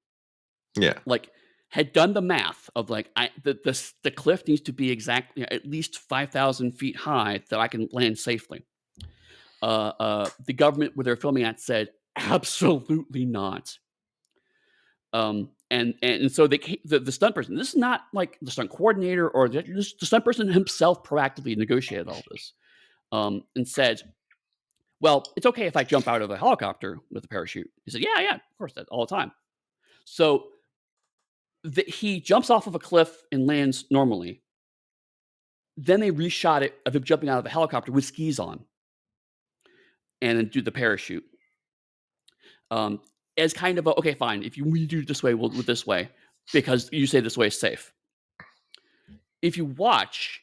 Yeah. Like, had done the math of like the cliff needs to be exactly at least 5,000 feet high that I can land safely. The government where they're filming at said, "Absolutely not." And so the stunt person, this is not like the stunt coordinator or the stunt person himself proactively negotiated all this, and said, "Well, it's okay if I jump out of a helicopter with a parachute." He said, "Yeah, yeah, of course, that all the time." So he jumps off of a cliff and lands normally. Then they reshot it of him jumping out of a helicopter with skis on and then do the parachute. Um, as kind of a, okay, fine. If we do it this way, we'll do it this way because you say this way is safe. If you watch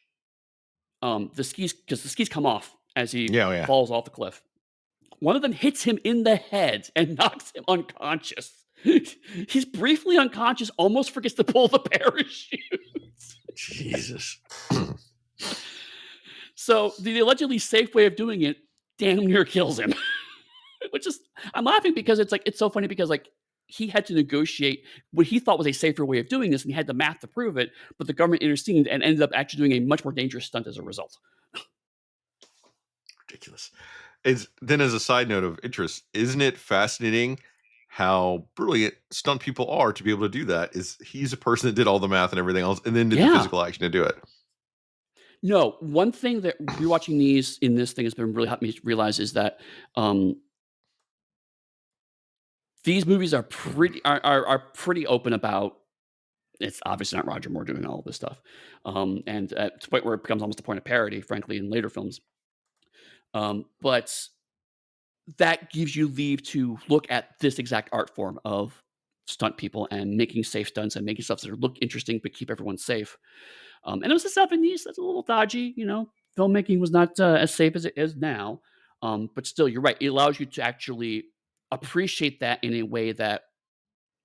the skis, because the skis come off as he Yeah, oh, yeah. falls off the cliff, one of them hits him in the head and knocks him unconscious. He's briefly unconscious, almost forgets to pull the parachute. Jesus. So the allegedly safe way of doing it damn near kills him. Which is, I'm laughing because it's like it's so funny because like he had to negotiate what he thought was a safer way of doing this, and he had the math to prove it. But the government intervened and ended up actually doing a much more dangerous stunt as a result. Ridiculous. It's then as a side note of interest, isn't it fascinating how brilliant stunt people are to be able to do that? Is he's a person that did all the math and everything else and then did the Yeah. physical action to do it. No, one thing that rewatching these in this thing has been really helped me realize is that um, these movies are are pretty open about. It's obviously not Roger Moore doing all this stuff, and at the point where it becomes almost a point of parody, frankly, in later films. But that gives you leave to look at this exact art form of stunt people and making safe stunts and making stuff that look interesting but keep everyone safe. And it was the 70s. That's a little dodgy, you know. Filmmaking was not as safe as it is now. But still, you're right. It allows you to actually appreciate that in a way that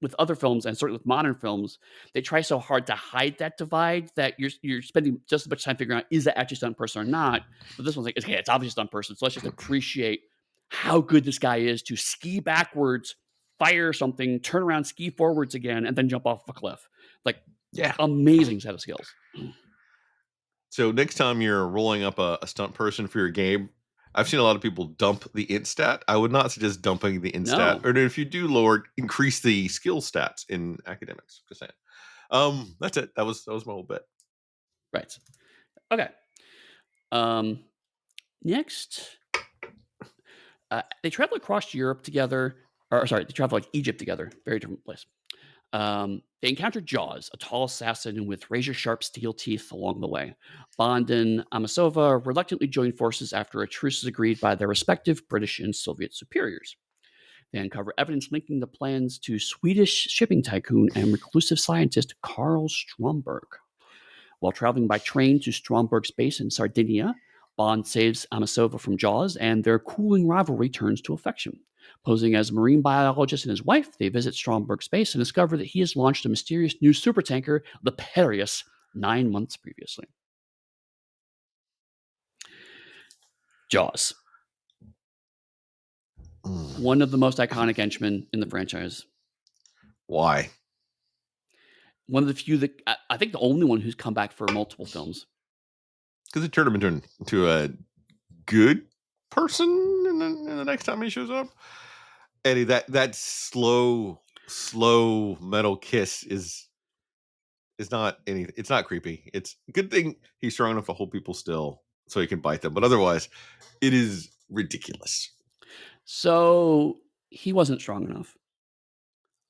with other films and certainly with modern films, they try so hard to hide that divide that you're spending just as much time figuring out is that actually a stunt person or not. But this one's like, okay, it's obviously a stunt person, so let's just appreciate how good this guy is to ski backwards, fire something, turn around, ski forwards again, and then jump off a cliff. Like Yeah. amazing set of skills. So next time you're rolling up a stunt person for your game, I've seen a lot of people dump the int stat. I would not suggest dumping the int stat, No, or if you do lower, increase the skill stats in academics. Just saying. That's it. That was my whole bit. right. Okay. Um, next, they travel across Europe together. Or sorry, they travel like Egypt together. Very different place. They encounter Jaws, a tall assassin with razor sharp steel teeth along the way. Bond and Amasova reluctantly join forces after a truce is agreed by their respective British and Soviet superiors. They uncover evidence linking the plans to Swedish shipping tycoon and reclusive scientist Carl Stromberg. While traveling by train to Stromberg's base in Sardinia, Bond saves Amasova from Jaws, and their cooling rivalry turns to affection. Posing as a marine biologist and his wife, they visit Stromberg's base and discover that he has launched a mysterious new supertanker, the Piraeus, 9 months previously. Jaws, Mm. one of the most iconic henchmen in the franchise. Why? One of the few that I think the only one who's come back for multiple films. Because it turned him into a good person in the next time he shows up. Eddie, that slow metal kiss is not any. It's not creepy. It's a good thing he's strong enough to hold people still so he can bite them. But otherwise, it is ridiculous. So he wasn't strong enough.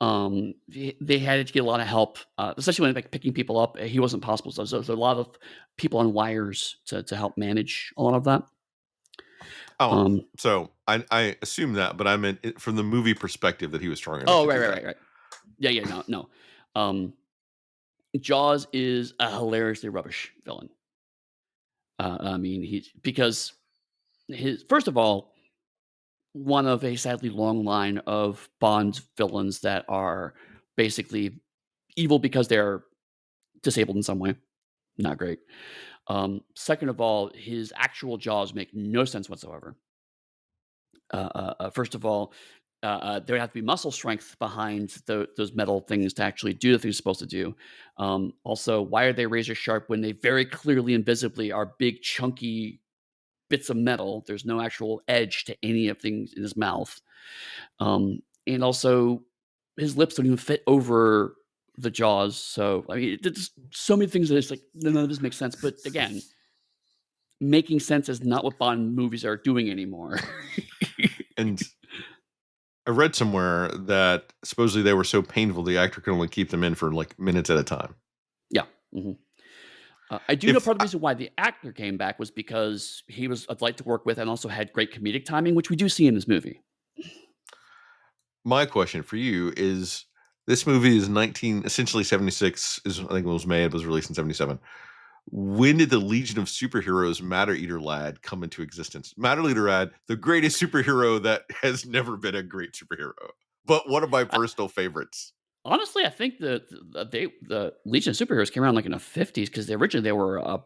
They had to get a lot of help, especially when like picking people up. He wasn't possible, so there's a lot of people on wires to help manage a lot of that. Oh, Um, so I assume that, but I meant it from the movie perspective that he was strong enough oh, to right, do right, that. right, right. Yeah, yeah, no, no. Um, Jaws is a hilariously rubbish villain. I mean, he's because his first of all, one of a sadly long line of Bond villains that are basically evil because they're disabled in some way. Not great. Second of all, his actual jaws make no sense whatsoever. First of all, there would have to be muscle strength behind those metal things to actually do the things they're supposed to do. Also, why are they razor sharp when they very clearly and visibly are big, chunky bits of metal. There's no actual edge to any of things in his mouth. And also, his lips don't even fit over the jaws. So, I mean, there's so many things that it's like none of this makes sense. But again, making sense is not what Bond movies are doing anymore. And I read somewhere that supposedly they were so painful the actor could only keep them in for like minutes at a time. Yeah. Mhm. I do know If part of the reason why the actor came back was because he was a delight to work with and also had great comedic timing, which we do see in this movie. My question for you is, this movie is 19 essentially 76 is I think it was made, it was released in 77. When did the Legion of Superheroes Matter Eater Lad come into existence? Matter Eater Lad, the greatest superhero that has never been a great superhero, but one of my I, personal favorites. honestly, I think the Legion of Superheroes came around like in the 50s because originally they were a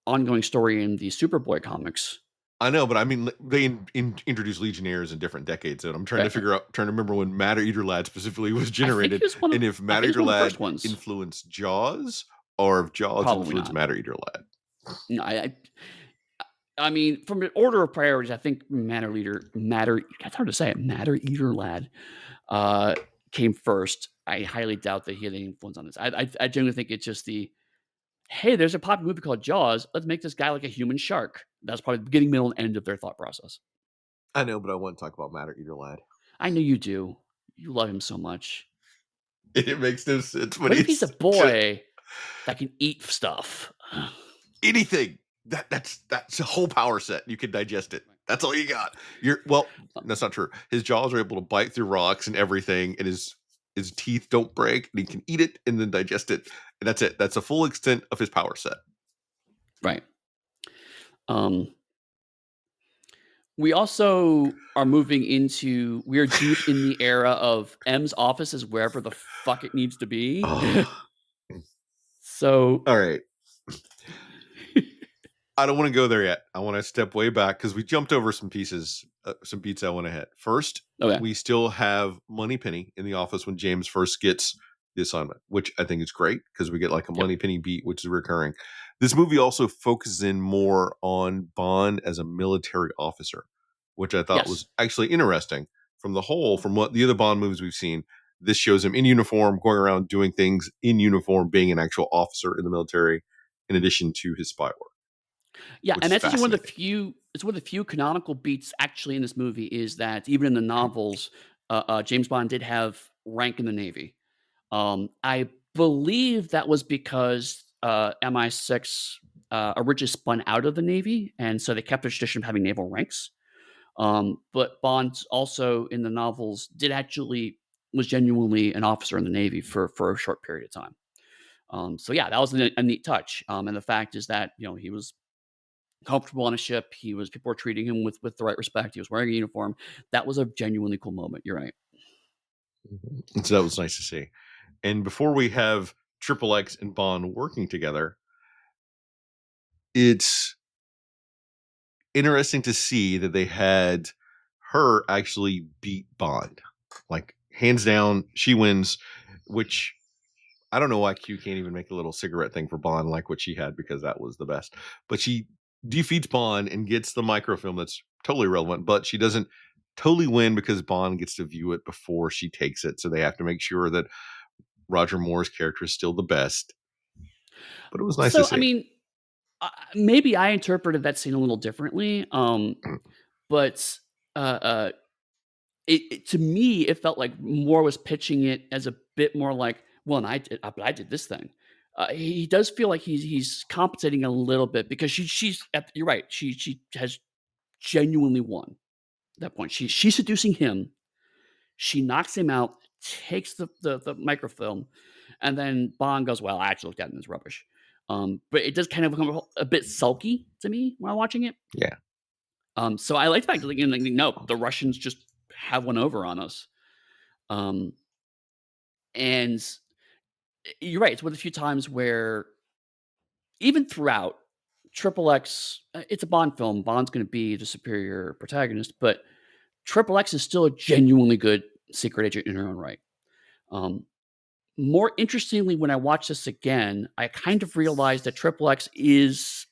ongoing story in the Superboy comics. I know, but I mean, they introduced Legionnaires in different decades, and I'm trying to Right. figure out, trying to remember when Matter Eater Lad specifically was generated, and if I Matter think it's Eater one of the Lad first ones. influenced Jaws, or if Jaws Probably influenced not. Matter Eater Lad. No, I mean, from an order of priorities, I think Matter that's hard to say it, Matter Eater Lad, uh, came first. I highly doubt that he had any influence on this. I genuinely think it's just "Hey, there's a popular movie called Jaws. Let's make this guy like a human shark." That's probably the beginning, middle, and end of their thought process. I know, but I want to talk about Matter Eater Lad. I know you do. You love him so much. It makes no sense, but What if he's a it's just boy that can eat stuff? anything. That's a whole power set. You can digest it. That's all you got. You're well, that's not true. His jaws are able to bite through rocks and everything, and his teeth don't break, and he can eat it and then digest it. And that's it. That's the full extent of his power set. Right. Um, we also are moving into we're deep in the era of M's office is wherever the fuck it needs to be. Oh, So all right. I don't want to go there yet. I want to step way back because we jumped over some pieces, some beats I want to hit. First, okay. we still have Moneypenny in the office when James first gets the assignment, which I think is great because we get like a Yep. Moneypenny beat, which is recurring. This movie also focuses in more on Bond as a military officer, which I thought Yes. was actually interesting from the whole, from what the other Bond movies we've seen. This shows him in uniform, going around doing things in uniform, being an actual officer in the military, in addition to his spy work, Yeah, which and is that's actually fascinating. one of the few canonical beats actually in this movie is that even in the novels, James Bond did have rank in the Navy. I believe that was because MI6 originally spun out of the Navy, and so they kept the tradition of having naval ranks. But Bond also in the novels did actually was genuinely an officer in the Navy for a short period of time. So yeah, that was a neat touch. And the fact is that he was comfortable on a ship. People were treating him with the right respect. He was wearing a uniform. That was a genuinely cool moment. You're right. And so that was nice to see. And before we have Triple X and Bond working together, it's interesting to see that they had her actually beat Bond. Like, hands down, she wins, which I don't know why Q can't even make a little cigarette thing for Bond like what she had because that was the best. But she defeats Bond and gets the microfilm that's totally relevant, but she doesn't totally win because Bond gets to view it before she takes it. So they have to make sure that Roger Moore's character is still the best. But it was nice to So I see. mean, maybe I interpreted that scene a little differently. But uh, uh, to me, it felt like Moore was pitching it as a bit more like, well, and I did this thing. He does feel like he's compensating a little bit because you're right. She has genuinely won at that point. She's seducing him. She knocks him out, takes the microfilm, and then Bond goes, "Well, I actually looked at it and it's rubbish." But it does kind of become a bit sulky to me while watching it. Yeah. So I like the fact that, like, no, the Russians just have one over on us. Um, and you're right. It's one of the few times where even throughout Triple X, it's a Bond film. Bond's going to be the superior protagonist, but Triple X is still a genuinely good secret agent in her own right. Um, More interestingly, when I watch this again, I kind of realized that Triple X is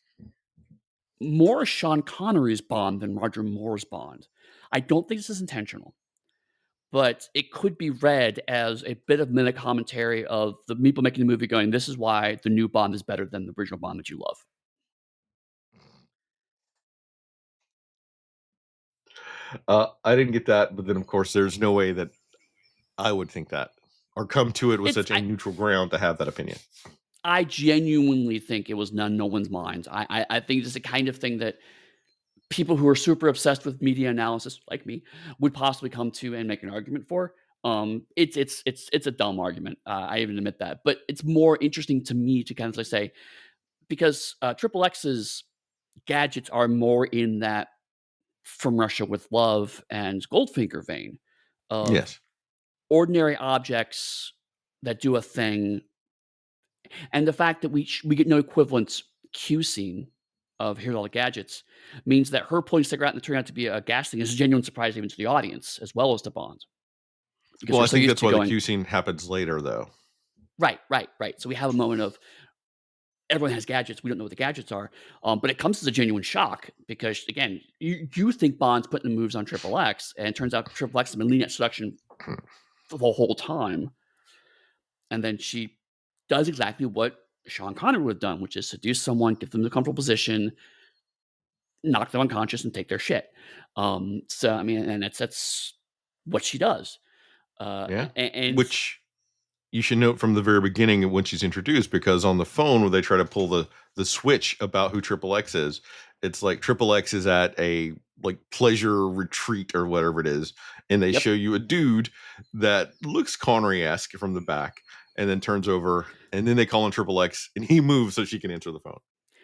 more Sean Connery's Bond than Roger Moore's Bond. I don't think this is intentional, but it could be read as a bit of meta commentary of the people making the movie going, "This is why the new Bond is better than the original Bond that you love." I didn't get that, but then of course there's no way that I would think that or come to it with It's such a neutral ground to have that opinion. I genuinely think it was no one's mind. I think it's the kind of thing that people who are super obsessed with media analysis, like me, would possibly come to and make an argument for. It's a dumb argument. I even admit that, but it's more interesting to me to kind of like say because Triple X's gadgets are more in that From Russia with Love and Goldfinger vein of Yes. ordinary objects that do a thing, and the fact that we get no equivalent Q scene of here's all the gadgets means that her pulling a cigarette and it turned out to be a gas thing is a genuine surprise even to the audience as well as to Bond because Well, we're I so think used that's to why the going Q scene happens later, though. right, right, right. So we have a moment of everyone has gadgets. We don't know what the gadgets are, but it comes as a genuine shock because again, you think Bond's putting the moves on Triple X, and it turns out Triple X has been leading at seduction the whole time, and then she does exactly what Sean Connery would have done, which is seduce someone, get them in a comfortable position, knock them unconscious, and take their shit. So I mean, and that's what she does. Yeah. And Which you should note from the very beginning when she's introduced, because on the phone where they try to pull the switch about who Triple X is, it's like Triple X is at a like pleasure retreat or whatever it is, and they yep, show you a dude that looks Connery-esque from the back, and then turns over, and then they call on Triple X, and he moves so she can answer the phone.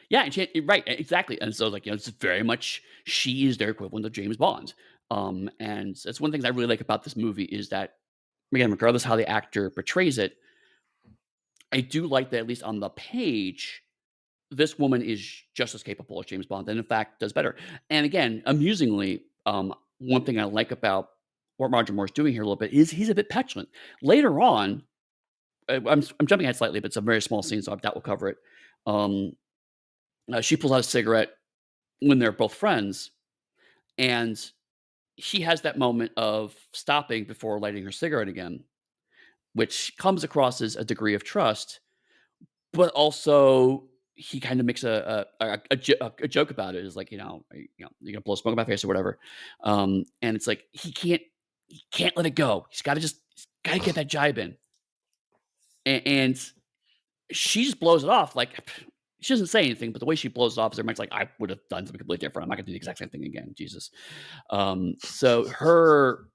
yeah, and right, exactly. And so like it's very much she is their equivalent of James Bond. And that's one thing I really like about this movie is that again, regardless how the actor portrays it, I do like that at least on the page this woman is just as capable as James Bond, and in fact does better. And again, amusingly, one thing I like about what Roger Moore's doing here a little bit is he's a bit petulant. Later on, I'm jumping ahead slightly, but it's a very small scene, so I doubt we'll cover it. Um, she pulls out a cigarette when they're both friends, and he has that moment of stopping before lighting her cigarette again, which comes across as a degree of trust. But also, he kinda makes a joke about it. Is like, "You're gonna blow smoke in my face or whatever." And it's like, he can't let it go. He's gotta get that jibe in. And she just blows it off, like, she doesn't say anything, but the way she blows it off is everybody's like, "I would have done something completely different. I'm not gonna do the exact same thing again, Jesus." So her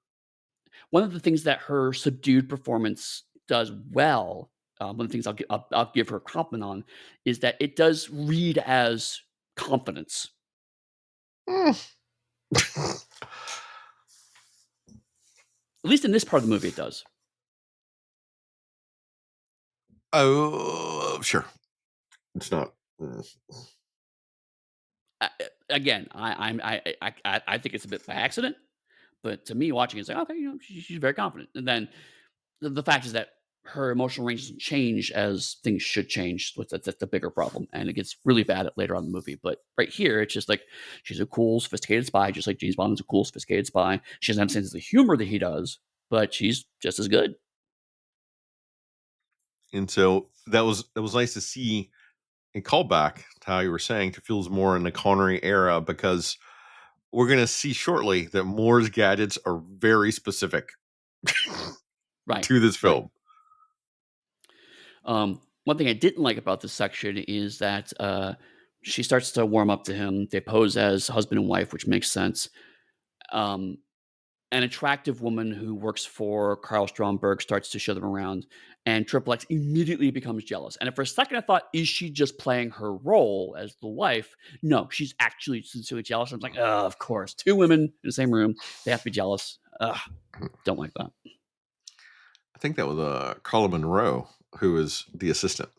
one of the things that her subdued performance does well, one of the things I'll give her a compliment on, is that it does read as confidence. Mm. At least in this part of the movie, it does. Oh, sure. It's not. Mm. A Again, I think it's a bit by accident, but to me, watching it, it's like, "Okay, she's very confident." And then the fact is that her emotional range doesn't change as things should change. So that's the bigger problem, and it gets really bad at later on in the movie. But right here, it's just like she's a cool, sophisticated spy, just like James Bond is a cool, sophisticated spy. She doesn't have the sense of the humor that he does, but she's just as good. And so that was nice to see and call back to how you were saying to feels more in the Connery era, because we're going to see shortly that Moore's gadgets are very specific Right, to this right. film. One thing I didn't like about this section is that she starts to warm up to him. They pose as husband and wife, which makes sense. Um, an attractive woman who works for Carl Stromberg starts to show them around, and Triple X immediately becomes jealous. And for a second, I thought, is she just playing her role as the wife? No, she's actually sincerely jealous. I was like, oh, of course, two women in the same room, they have to be jealous. Ugh, don't like that. I think that was Carla Monroe, who is the assistant.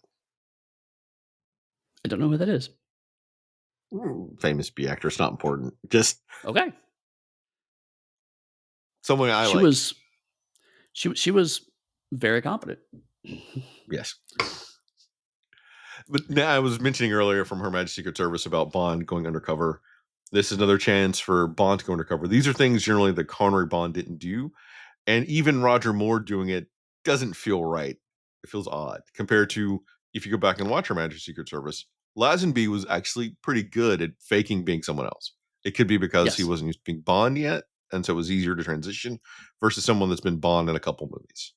I don't know who that is. Famous B actor. It's not important. Just Okay, someone I she like. was she was very competent. Yes. But now I was mentioning earlier from Her Majesty's Secret Service about Bond going undercover. This is another chance for Bond to go undercover. These are things generally that Connery Bond didn't do. And even Roger Moore doing it doesn't feel right. It feels odd compared to if you go back and watch Her Majesty's Secret Service. Lazenby was actually pretty good at faking being someone else. It could be because he Yes. wasn't used to being Bond yet, and so it was easier to transition versus someone that's been Bond in a couple movies.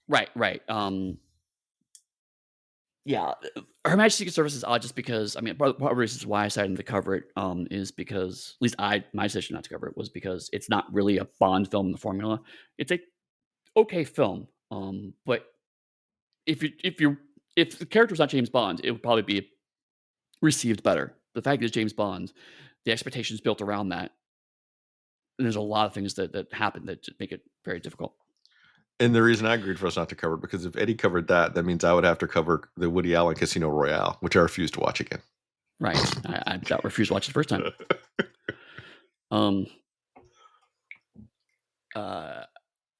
Right, right. Yeah, Her Majesty's Secret Service is odd just because I mean, part of the reasons why I decided to cover it, is because at least my decision not to cover it was because it's not really a Bond film in the formula. It's a okay film, but if the character was not James Bond, it would probably be received better. The fact that it's James Bond, the expectations built around that, and there's a lot of things that happen that just make it very difficult. And the reason I agreed for us not to cover it because if Eddie covered that, that means I would have to cover the Woody Allen Casino Royale, which I refuse to watch again. Right. I refused to watch it the first time. Um, uh,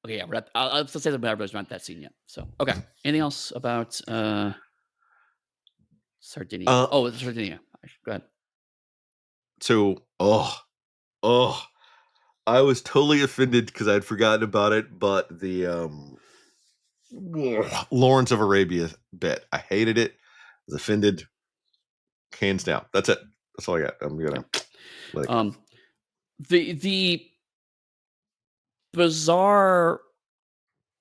okay, yeah, I'll say something about not that scene yet. So, okay. Anything else about Sardinia? Uh, Oh, Sardinia. Go ahead. so, I was totally offended because I'd forgotten about it, but the Lawrence of Arabia bit, I hated it. Was offended, hands down. That's it. That's all I got. I'm Yeah. gonna let it go. Um, the bizarre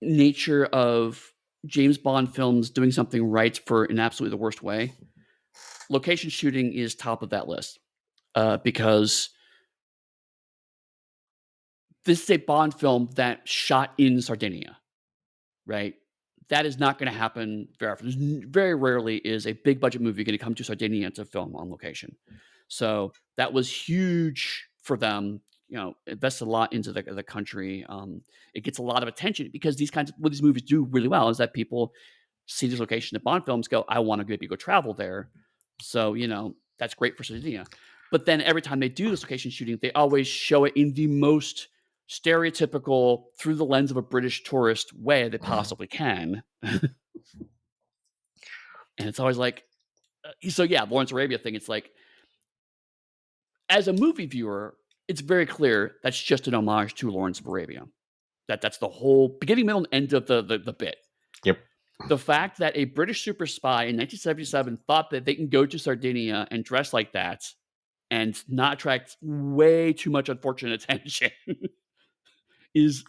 nature of James Bond films doing something right for in absolutely the worst way. Location shooting is top of that list because this is a Bond film that shot in Sardinia, right? That is not going to happen very often. Very rarely is a big budget movie going to come to Sardinia to film on location. So that was huge for them. You know, invested a lot into the country. It gets a lot of attention because what these movies do really well is that people see this location in Bond films, go, I want to maybe go travel there. So, that's great for Sardinia. But then every time they do this location shooting, they always show it in the most stereotypical, through the lens of a British tourist way they possibly can. And it's always like, so yeah, Lawrence Arabia thing. It's like, as a movie viewer, it's very clear that's just an homage to Lawrence of Arabia. That's the whole beginning, middle, and end of the bit. Yep. The fact that a British super spy in 1977 thought that they can go to Sardinia and dress like that and not attract way too much unfortunate attention is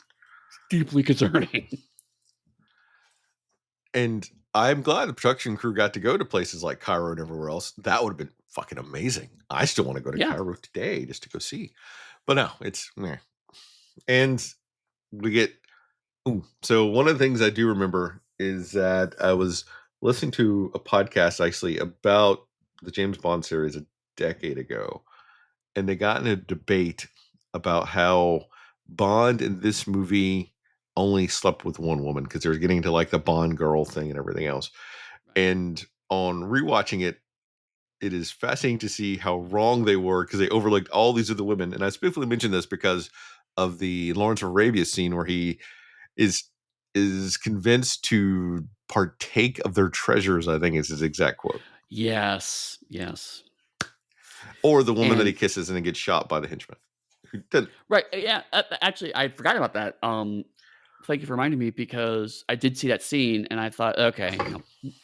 deeply concerning. And I'm glad the production crew got to go to places like Cairo and everywhere else. That would have been fucking amazing. I still want to go to Yeah. Cairo today just to go see. But no, it's meh. And we get so one of the things I do remember is that I was listening to a podcast actually about the James Bond series a decade ago, and they got in a debate about how Bond in this movie only slept with one woman because they were getting into like the Bond girl thing and everything else. And on rewatching it, it is fascinating to see how wrong they were because they overlooked all these other women. And I specifically mentioned this because of the Lawrence of Arabia scene where he is convinced to partake of their treasures, I think is his exact quote. Yes. Yes. Or the woman that he And kisses and then gets shot by the henchman. Who did right. Yeah. Actually, I forgot about that. Thank you for reminding me because I did see that scene and I thought, okay,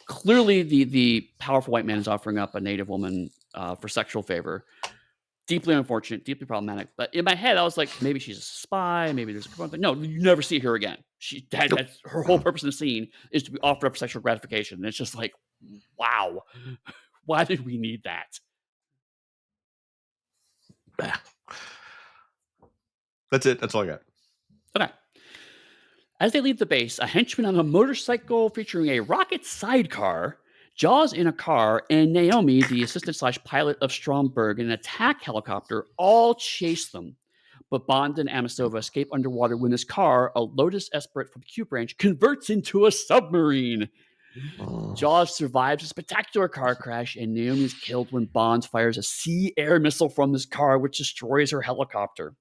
clearly the powerful white man is offering up a native woman for sexual favor. Deeply unfortunate, deeply problematic. But in my head, I was like, maybe she's a spy. Maybe there's a no. You never see her again. Nope. That's her whole purpose in the scene is to be offered up for sexual gratification. And it's just like, wow, why did we need that? That's it. That's all I got. Okay. As they leave the base, a henchman on a motorcycle featuring a rocket sidecar, Jaws in a car, and Naomi, the assistant slash pilot of Stromberg, in an attack helicopter, all chase them. But Bond and Amistova escape underwater when his car, a Lotus Esprit from Q Branch, converts into a submarine. Jaws survives a spectacular car crash, and Naomi is killed when Bond fires a sea air missile from his car, which destroys her helicopter.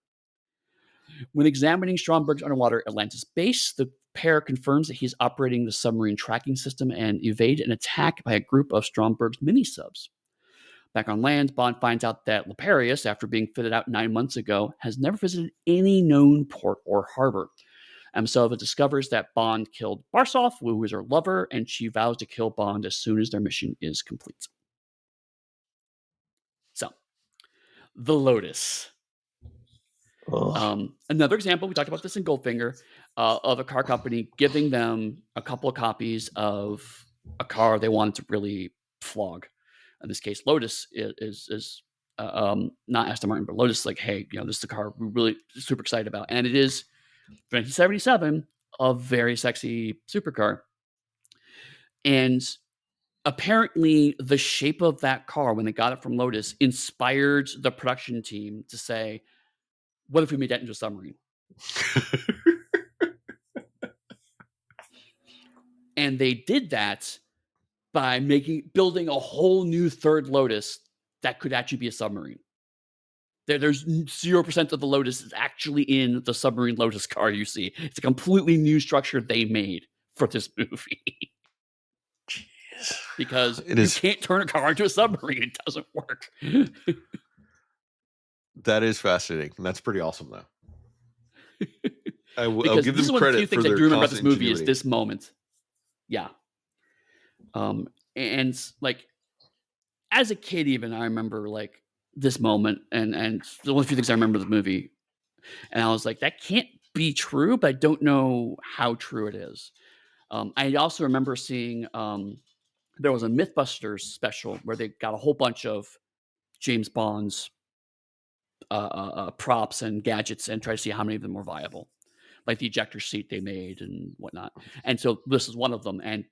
When examining Stromberg's underwater Atlantis base, the pair confirms that he's operating the submarine tracking system and evade an attack by a group of Stromberg's mini subs. Back on land, Bond finds out that Leparius, after being fitted out 9 months ago, has never visited any known port or harbor. Amselva discovers that Bond killed Barsov, who is her lover, and she vows to kill Bond as soon as their mission is complete. So, the Lotus. Another example, we talked about this in Goldfinger, of a car company giving them a couple of copies of a car they wanted to really flog. In this case, Lotus is not Aston Martin, but Lotus is like, hey, this is the car we're really super excited about. And it is 1977, a very sexy supercar. And apparently the shape of that car, when they got it from Lotus, inspired the production team to say, what if we made that into a submarine? And they did that by building a whole new third Lotus that could actually be a submarine. There's 0% of the Lotus is actually in the submarine Lotus car you see. It's a completely new structure they made for this movie. Because you can't turn a car into a submarine. It doesn't work. That is fascinating. That's pretty awesome, though. I'll Because give this is them one of the few credit for things I their do remember about this constant movie is ingenuity. this moment. Yeah. And like, as a kid, even I remember like this moment, and the only few things I remember of the movie, and I was like, that can't be true, but I don't know how true it is. I also remember seeing there was a MythBusters special where they got a whole bunch of James Bond's props and gadgets and try to see how many of them were viable, like the ejector seat they made and whatnot. And so this is one of them, and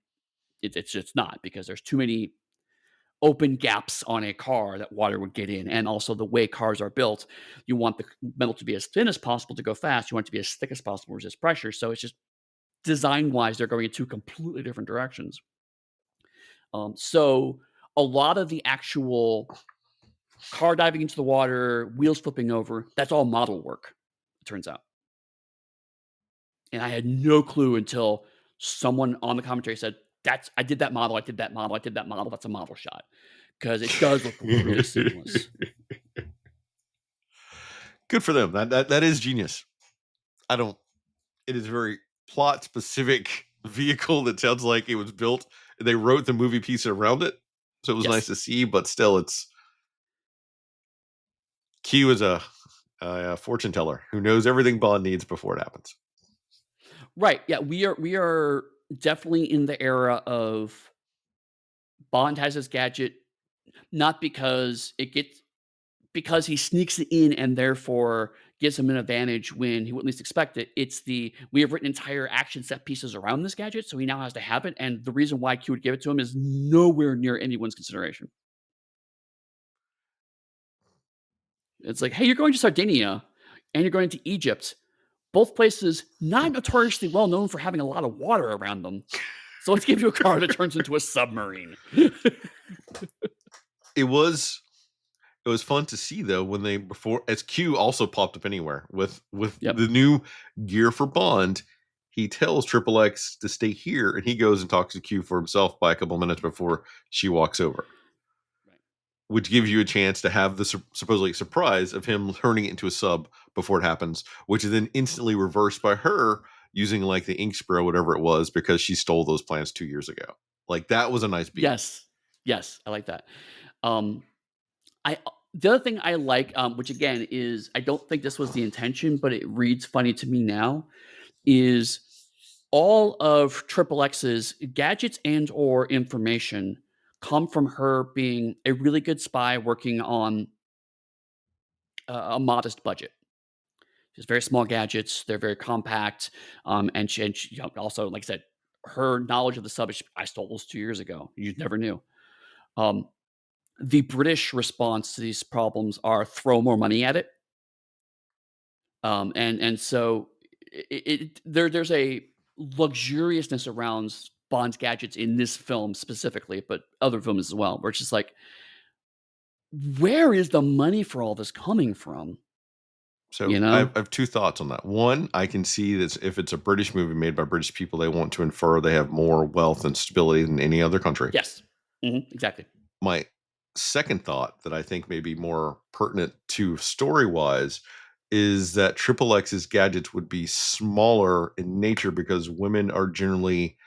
it's just not, because there's too many open gaps on a car that water would get in. And also the way cars are built, you want the metal to be as thin as possible to go fast. You want it to be as thick as possible to resist pressure. So it's just design wise, they're going in two completely different directions. So a lot of the actual car diving into the water, wheels flipping over, that's all model work, it turns out. And I had no clue until someone on the commentary said, I did that model, I did that model, I did that model, that's a model shot. Because it does look really seamless. Good for them. That is genius. It is a very plot specific vehicle that sounds like it was built. They wrote the movie piece around it. So it was nice Yes. to see, but still Q is a fortune teller who knows everything Bond needs before it happens. Right. Yeah, we are definitely in the era of Bond has his gadget, not because he sneaks it in and therefore gives him an advantage when he wouldn't least expect it. It's we have written entire action set pieces around this gadget, so he now has to have it. And the reason why Q would give it to him is nowhere near anyone's consideration. It's like, hey, you're going to Sardinia and you're going to Egypt. Both places not notoriously well known for having a lot of water around them. So let's give you a car that turns into a submarine. It was fun to see though when they before as Q also popped up anywhere with Yep. the new gear for Bond. He tells Triple X to stay here, and he goes and talks to Q for himself by a couple minutes before she walks over, Right. which gives you a chance to have the supposedly surprise of him turning it into a sub before it happens, which is then instantly reversed by her using like the ink spray or whatever it was because she stole those plans 2 years ago. Like that was a nice beat. Yes. Yes, I like that. I The other thing I like, which again is I don't think this was the intention, but it reads funny to me now, is all of Triple X's gadgets and or information come from her being a really good spy working on a modest budget. She has very small gadgets. They're very compact. And she also, like I said, her knowledge of the sub is, I stole those 2 years ago. You never knew. Um, the British response to these problems are throw more money at it. And so there's a luxuriousness around Bond's gadgets in this film specifically, but other films as well, where it's just like, where is the money for all this coming from? So You I know? have, I have two thoughts on that. One, I can see that if it's a British movie made by British people, they want to infer they have more wealth and stability than any other country. Yes. Exactly. My second thought that I think may be more pertinent to story wise is that Triple X's gadgets would be smaller in nature because women are generally,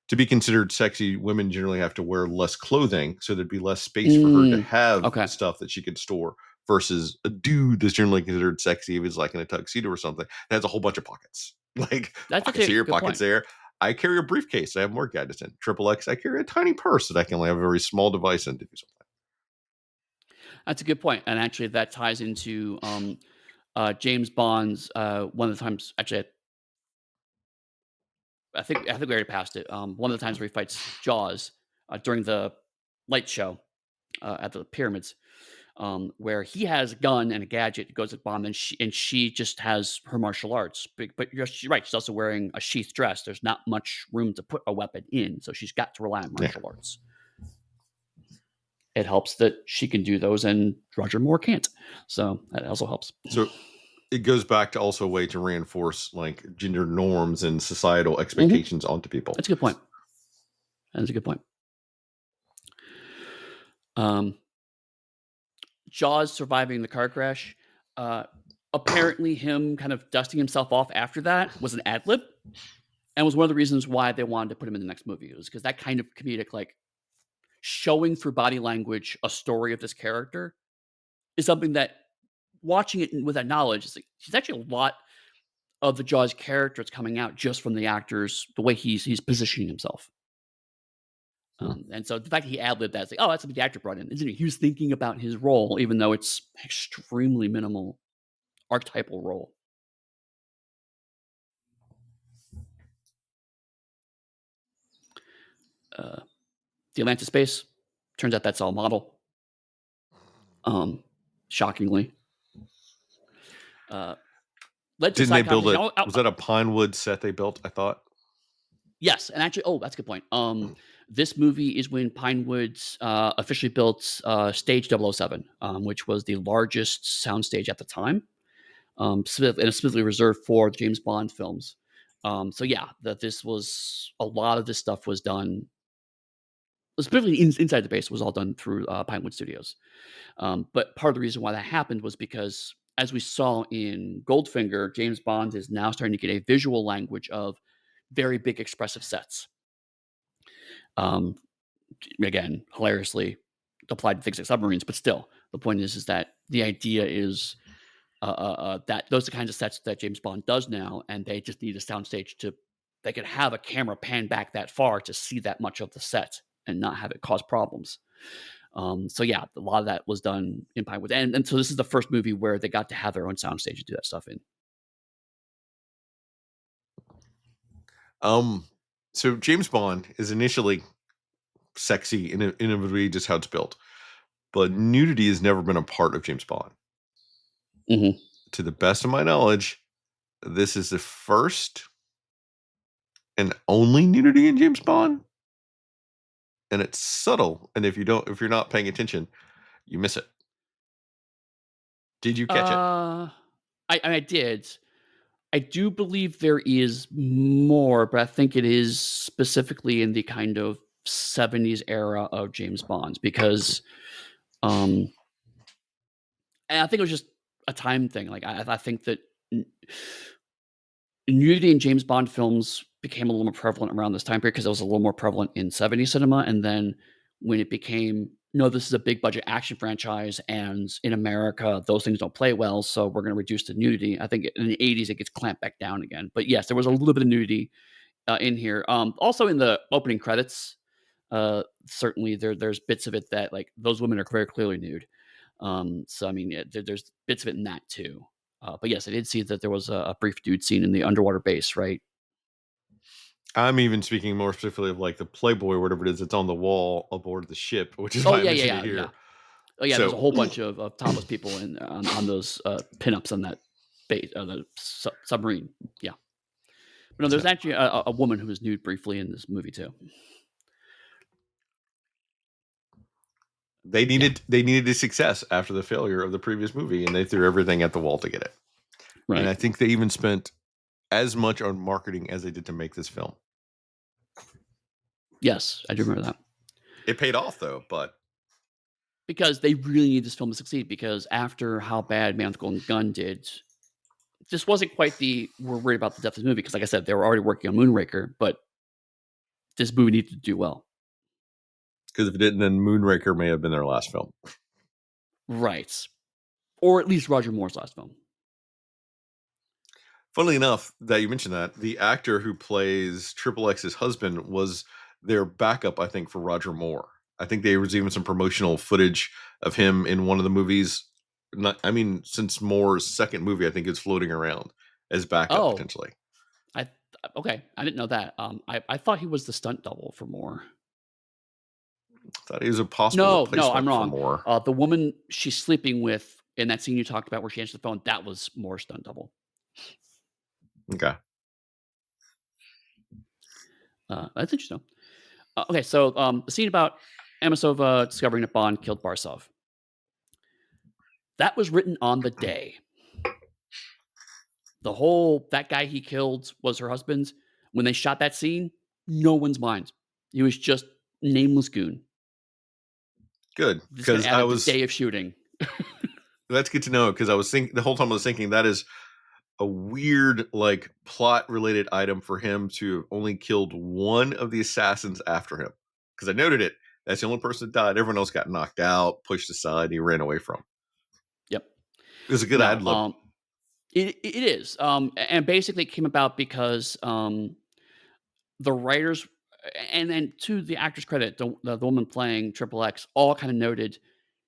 to be considered sexy, women generally have to wear less clothing. So there'd be less space for her to have Okay. stuff that she could store versus a dude that's generally considered sexy if he's like in a tuxedo or something that has a whole bunch of pockets. Like That's pockets actually a here, good pockets point. there. I carry a briefcase. I have more gadgets in. Triple X, I carry a tiny purse that I can only have a very small device in to do something. That's a good point, and actually that ties into, James Bond's, one of the times actually, I think we already passed it, one of the times where he fights Jaws, during the light show, at the pyramids, where he has a gun and a gadget, goes at Bond, and she just has her martial arts. But you're right, she's also wearing a sheath dress. There's not much room to put a weapon in, so she's got to rely on Yeah. martial arts. It helps that she can do those and Roger Moore can't. So that also helps. So it goes back to also a way to reinforce like gender norms and societal Mhm. expectations onto people. That's a good point. That's a good point. Um, Jaws surviving the car crash, uh, apparently him kind of dusting himself off after that was an ad lib, and was one of the reasons why they wanted to put him in the next movie. It was because that kind of comedic, like, showing through body language a story of this character is something that watching it with that knowledge is like, he's actually a lot of the Jaws character is coming out just from the actors, the way he's positioning himself. And so the fact that he ad libbed that, it's like, oh, that's what the actor brought in. Isn't it? He was thinking about his role, even though it's extremely minimal archetypal role. Uh, the Atlantis space, turns out that's all model. Um, shockingly, uh, led to Didn't they side build conversation. it? Was that a Pinewood set they built? I thought. Yes, and actually, oh, that's a good point. This movie is when Pinewoods officially built Stage 007, which was the largest soundstage at the time, and it's specifically reserved for the James Bond films. So yeah, that this was a lot of this stuff was done, specifically inside the base, was all done through Pinewood Studios. But part of the reason why that happened was because, as we saw in Goldfinger, James Bond is now starting to get a visual language of very big expressive sets. Um, Again, hilariously applied to things like submarines, but still, the point is that the idea is that those are the kinds of sets that James Bond does now, and they just need a soundstage to they could have a camera pan back that far to see that much of the set and not have it cause problems. So yeah, a lot of that was done in Pinewood, and so this is the first movie where they got to have their own soundstage to do that stuff in. Um, so James Bond is initially sexy in a way just how it's built, but nudity has never been a part of James Bond. Hmm. To the best of my knowledge, this is the first and only nudity in James Bond, and it's subtle. And if you're not paying attention, you miss it. Did you catch it? Uh, I did. I do believe there is more, but I think it is specifically in the kind of 70s era of James Bonds because, um, and I think it was just a time thing. Like I think that nudity in James Bond films became a little more prevalent around this time period because it was a little more prevalent in 70s cinema. And then when it became, no, this is a big budget action franchise, and in America, those things don't play well, so we're going to reduce the nudity. I think in the 80s, it gets clamped back down again. But yes, there was a little bit of nudity in here. Also, in the opening credits, certainly there's bits of it that, like, those women are very clearly nude. So I mean, yeah, there's bits of it in that too. But yes, I did see that there was a brief dude scene in the underwater base, right? I'm even speaking more specifically of like the Playboy, whatever it is, that's on the wall aboard the ship, which is Oh why I yeah, yeah, mentioned it yeah, yeah. here. Oh yeah, there's a So whole bunch of topless people on those pinups on that base, the submarine. Yeah, but no, there's so actually a woman who was nude briefly in this movie too. they Yeah, needed a success after the failure of the previous movie, and they threw everything at the wall to get it. and Right. I think they even spent as much on marketing as they did to make this film. Yes, I do remember that. It paid off though, but Because they really need this film to succeed because after how bad Man with the Golden Gun did, this wasn't quite the we're worried about the depth of the movie because like I said, they were already working on Moonraker, but this movie needed to do well. because if it didn't, then Moonraker may have been their last film. Right. Or at least Roger Moore's last film. Funnily enough, that you mentioned that the actor who plays Triple X's husband was their backup, I think, for Roger Moore. I think there was even some promotional footage of him in one of the movies. Not, I mean, since Moore's second movie, I think it's floating around as backup Oh, potentially. I okay, I didn't know that. I thought he was the stunt double for Moore. Thought he was a possible No, no, I'm replacement for wrong. Moore. The woman she's sleeping with in that scene you talked about where she answers the phone, that was Moore's stunt double. Okay. That's interesting. Okay, so the scene about Amasova discovering that Bond killed Barsov. That was written on the day. The whole that guy he killed was her husband's. When they shot that scene, no one's mind. He was just nameless goon. Good. This guy Because added the day of shooting. that's good to know. Because I was thinking the whole time I was thinking that is a weird, like, plot related item for him to have only killed one of the assassins after him. Because I noted it. That's the only person that died. Everyone else got knocked out, pushed aside, he ran away from. Yep. It was a good No, ad lib. it is. And basically it came about because the writers and then to the actor's credit, the woman playing Triple X all kind of noted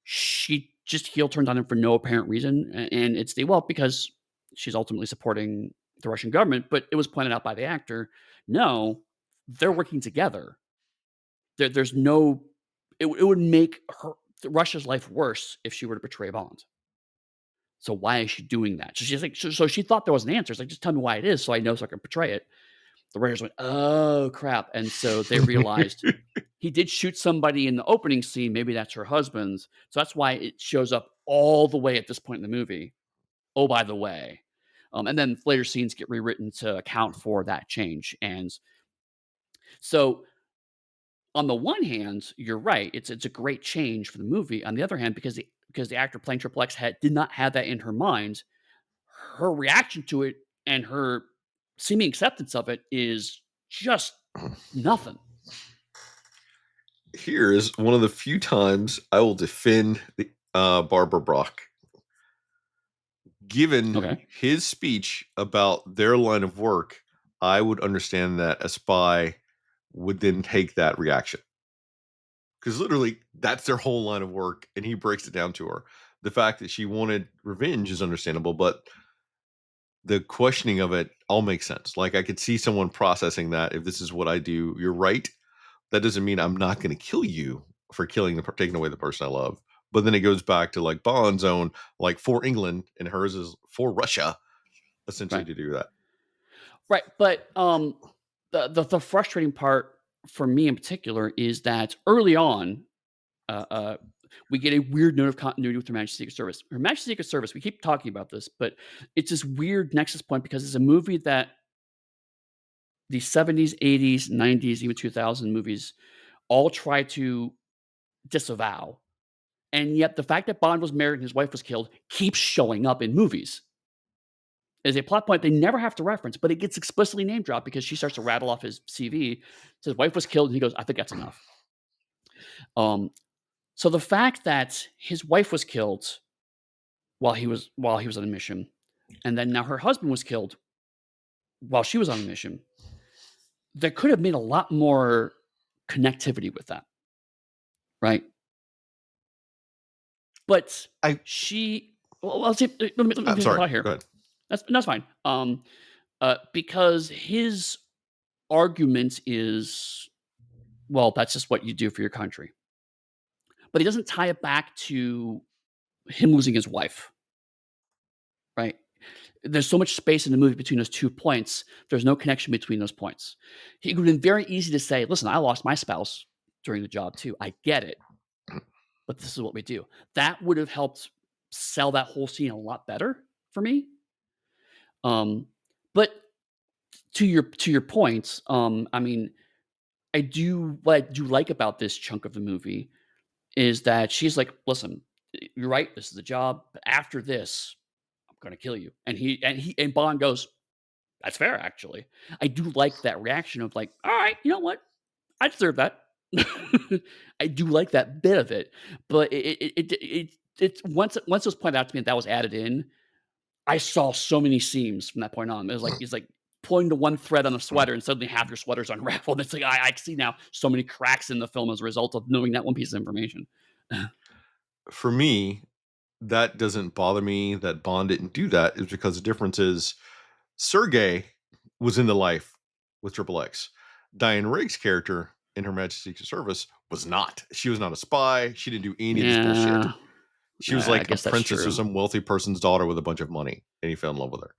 she just heel turned on him for no apparent reason. And it's the well, because she's ultimately supporting the Russian government, but it was pointed out by the actor, no, they're working together. There's no it would make her Russia's life worse if she were to betray Bond. So why is she doing that? So she's like, so she thought there was an answer. It's like, just tell me why it is, so I know, so I can portray it. The writers went, "Oh, crap," and so they realized he did shoot somebody in the opening scene, maybe that's her husband's, so that's why it shows up all the way at this point in the movie. Oh, by the way. And then later scenes get rewritten to account for that change, and so on the one hand, you're right, it's a great change for the movie. On the other hand, because the actor playing Triple X did not have that in her mind, her reaction to it and her seeming acceptance of it is just nothing. Here is one of the few times I will defend the Barbara Brock. Given Okay. his speech about their line of work, I would understand that a spy would then take that reaction. Because literally, that's their whole line of work, and he breaks it down to her. The fact that she wanted revenge is understandable, but the questioning of it all makes sense. Like, I could see someone processing that. If this is what I do, you're right. That doesn't mean I'm not going to kill you for taking away the person I love. But then it goes back to like Bond's own, like for England, and hers is for Russia, essentially Right. to do that. Right. But the frustrating part for me in particular is that early on, uh, uh, we get a weird note of continuity with Her Majesty's Secret Service. Her Majesty's Secret Service, we keep talking about this, but it's this weird nexus point because it's a movie that the 70s, 80s, 90s, even 2000 movies all try to disavow. And yet the fact that Bond was married and his wife was killed keeps showing up in movies as a plot point they never have to reference, but it gets explicitly name dropped because she starts to rattle off his CV, says wife was killed, and he goes, "I think that's enough." Um, so the fact that his wife was killed while he was on a mission, and then now her husband was killed while she was on a mission, there could have been a lot more connectivity with that, right? But I let's see, let me I'm finish my sorry. thought Go here. ahead. That's fine. Because his argument is, well, that's just what you do for your country. But he doesn't tie it back to him losing his wife, right? There's so much space in the movie between those 2 points. There's no connection between those points. It would have been very easy to say, "Listen, I lost my spouse during the job too. I get it, but this is what we do." That would have helped sell that whole scene a lot better for me. But to your points, I mean, what I do like about this chunk of the movie is that she's like, "Listen, you're right. This is a job, but after this, I'm gonna kill you." And Bond goes, "That's fair, actually." I do like that reaction of like, "All right, you know what? I deserve that." I do like that bit of it, but it's once it was pointed out to me that was added in, I saw so many seams from that point on. It was like he's like pulling the one thread on a sweater, and suddenly half your sweater's unraveled. It's like I see now so many cracks in the film as a result of knowing that one piece of information. For me, that doesn't bother me that Bond didn't do that is because the difference is Sergey was in the life with Triple X. Diane Riggs' character in Her Majesty's Secret Service was not. She was not a spy. She didn't do any of this bullshit. Yeah, She was I like a guess that's princess or true. some wealthy person's daughter with a bunch of money, and he fell in love with her.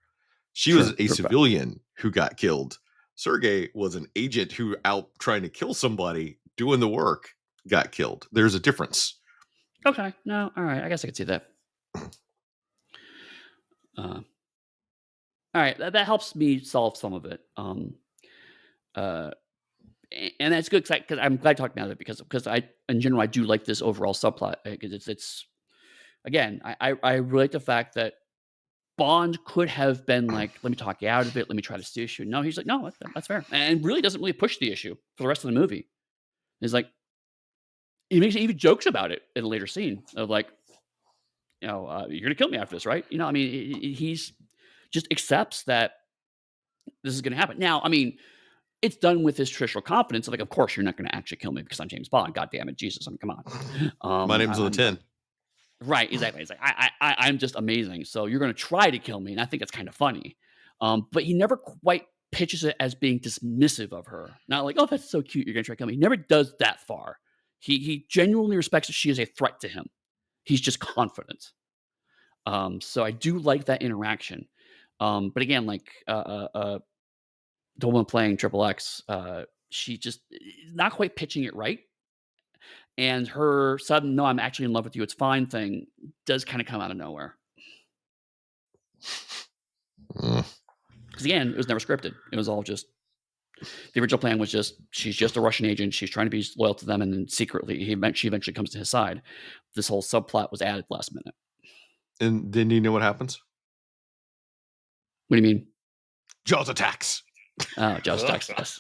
She was True, a true. civilian who got killed. Sergey was an agent who out trying to kill somebody, doing the work, got killed. There's a difference. Okay, no, all right. I guess I could see that. Uh, all right, that helps me solve some of it. Uh, and that's good because I'm glad talking about it because I, in general, I do like this overall subplot because it's again, I really like the fact that Bond could have been like, "Let me talk you out of it. Let me try to see issue." No, he's like, "No, that's fair," and really doesn't really push the issue for the rest of the movie. He's like, he makes even jokes about it in a later scene of like, "You're gonna kill me after this, right?" I mean, he's just accepts that this is gonna happen. Now, I mean, it's done with his traditional confidence of like, "Of course, you're not gonna actually kill me because I'm James Bond. God damn it, Jesus! I mean, come on." My name's on the I'm tin. right, exactly. It's like I'm just amazing. So you're gonna try to kill me, and I think it's kind of funny. But he never quite pitches it as being dismissive of her. Not like, "Oh, that's so cute. You're gonna try to kill me." He never does that far. He genuinely respects that she is a threat to him. He's just confident. So I do like that interaction. But again, like the woman playing Triple X, she just not quite pitching it right. And her sudden, "No, I'm actually in love with you. It's fine" thing does kind of come out of nowhere. Mm. Because again, it was never scripted. It was all just the original plan was just she's just a Russian agent. She's trying to be loyal to them, and then secretly, she eventually comes to his side. This whole subplot was added last minute. And then you know what happens? What do you mean? Jaws attacks. Oh, Josh Tex, yes.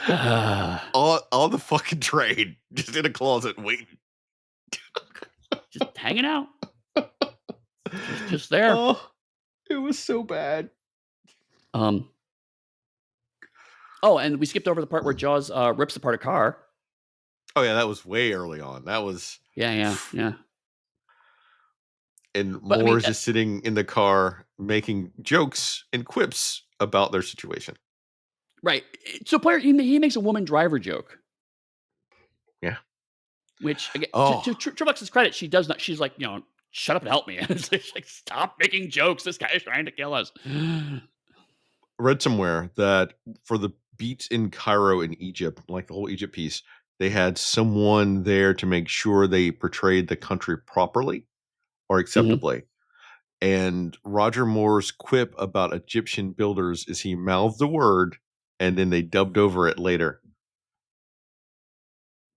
On the fucking train, just in a closet waiting. Just hanging out, just there. Oh, it was so bad. Um. Oh, and we skipped over the part where Jaws rips apart a car. Oh yeah, that was way early on. That was, Yeah. and But I mean, Moore's just sitting in the car making jokes and quips about their situation. right. To a point, he makes a woman driver joke. Yeah. Which again, Oh, to Trivex's credit, she does not. She's like, "Shut up and help me." It's like, "Stop making jokes. This guy is trying to kill us." read somewhere that for the beats in Cairo in Egypt, like the whole Egypt piece, they had someone there to make sure they portrayed the country properly or Mhm. acceptably. And Roger Moore's quip about Egyptian builders is he mouthed the word and then they dubbed over it later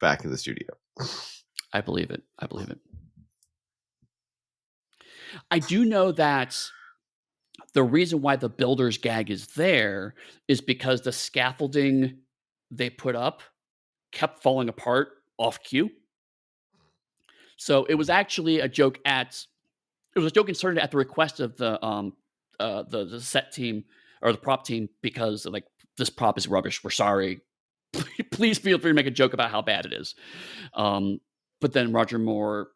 back in the studio. I believe it. I believe it. I do know that the reason why the builder's gag is there is because the scaffolding they put up kept falling apart off cue. So it was actually a joke at it was a joke inserted at the request of the set team or the prop team because like this prop is rubbish. We're sorry. Please feel free to make a joke about how bad it is. Um, but then Roger Moore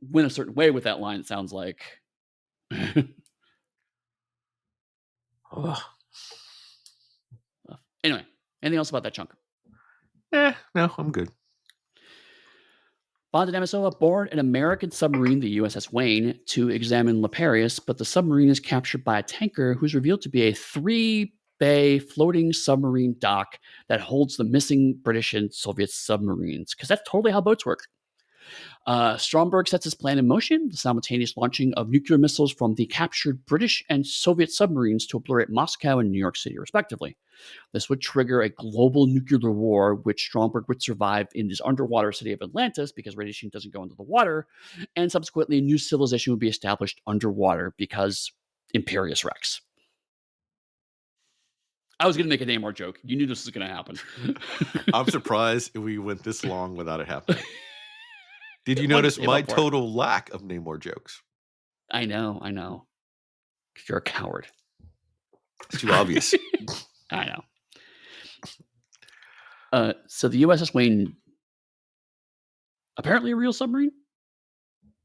went a certain way with that line. It sounds like. Ugh. Anyway, anything else about that chunk? No, I'm good. Bond and MSO aboard an American submarine, the USS Wayne, to examine Leparius, but the submarine is captured by a tanker who's revealed to be a three-bay floating submarine dock that holds the missing British and Soviet submarines, because that's totally how boats work. Stromberg sets his plan in motion, the simultaneous launching of nuclear missiles from the captured British and Soviet submarines to obliterate Moscow and New York City, respectively. This would trigger a global nuclear war, which Stromberg would survive in his underwater city of Atlantis because radiation doesn't go into the water, and subsequently a new civilization would be established underwater because Imperius Rex. I was going to make a Namor joke. You knew this was going to happen. I'm surprised we went this long without it happening. Did you notice my total lack of Namor jokes? I know. You're a coward. It's too obvious. I know. So the USS Wayne, apparently a real submarine?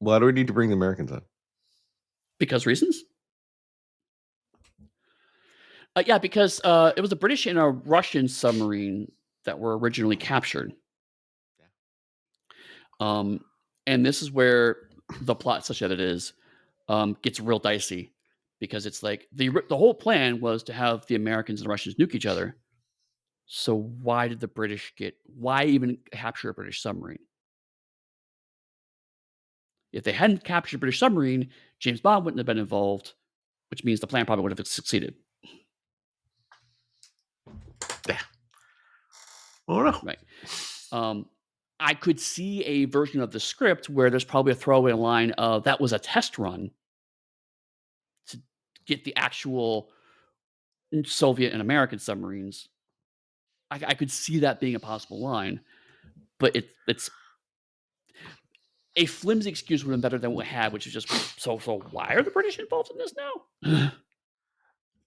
Why do we need to bring the Americans on? Because reasons? Yeah, because it was a British and a Russian submarine that were originally captured. And this is where the plot, such that it is, gets real dicey, because it's like the whole plan was to have the Americans and the Russians nuke each other. So why did the British why even capture a British submarine? If they hadn't captured a British submarine, James Bond wouldn't have been involved, which means the plan probably would have succeeded. Yeah. Oh no. Right. I could see a version of the script where there's probably a throwaway line of that was a test run to get the actual Soviet and American submarines. I could see that being a possible line, but it's a flimsy excuse would have been better than what we had, which is just so why are the British involved in this now?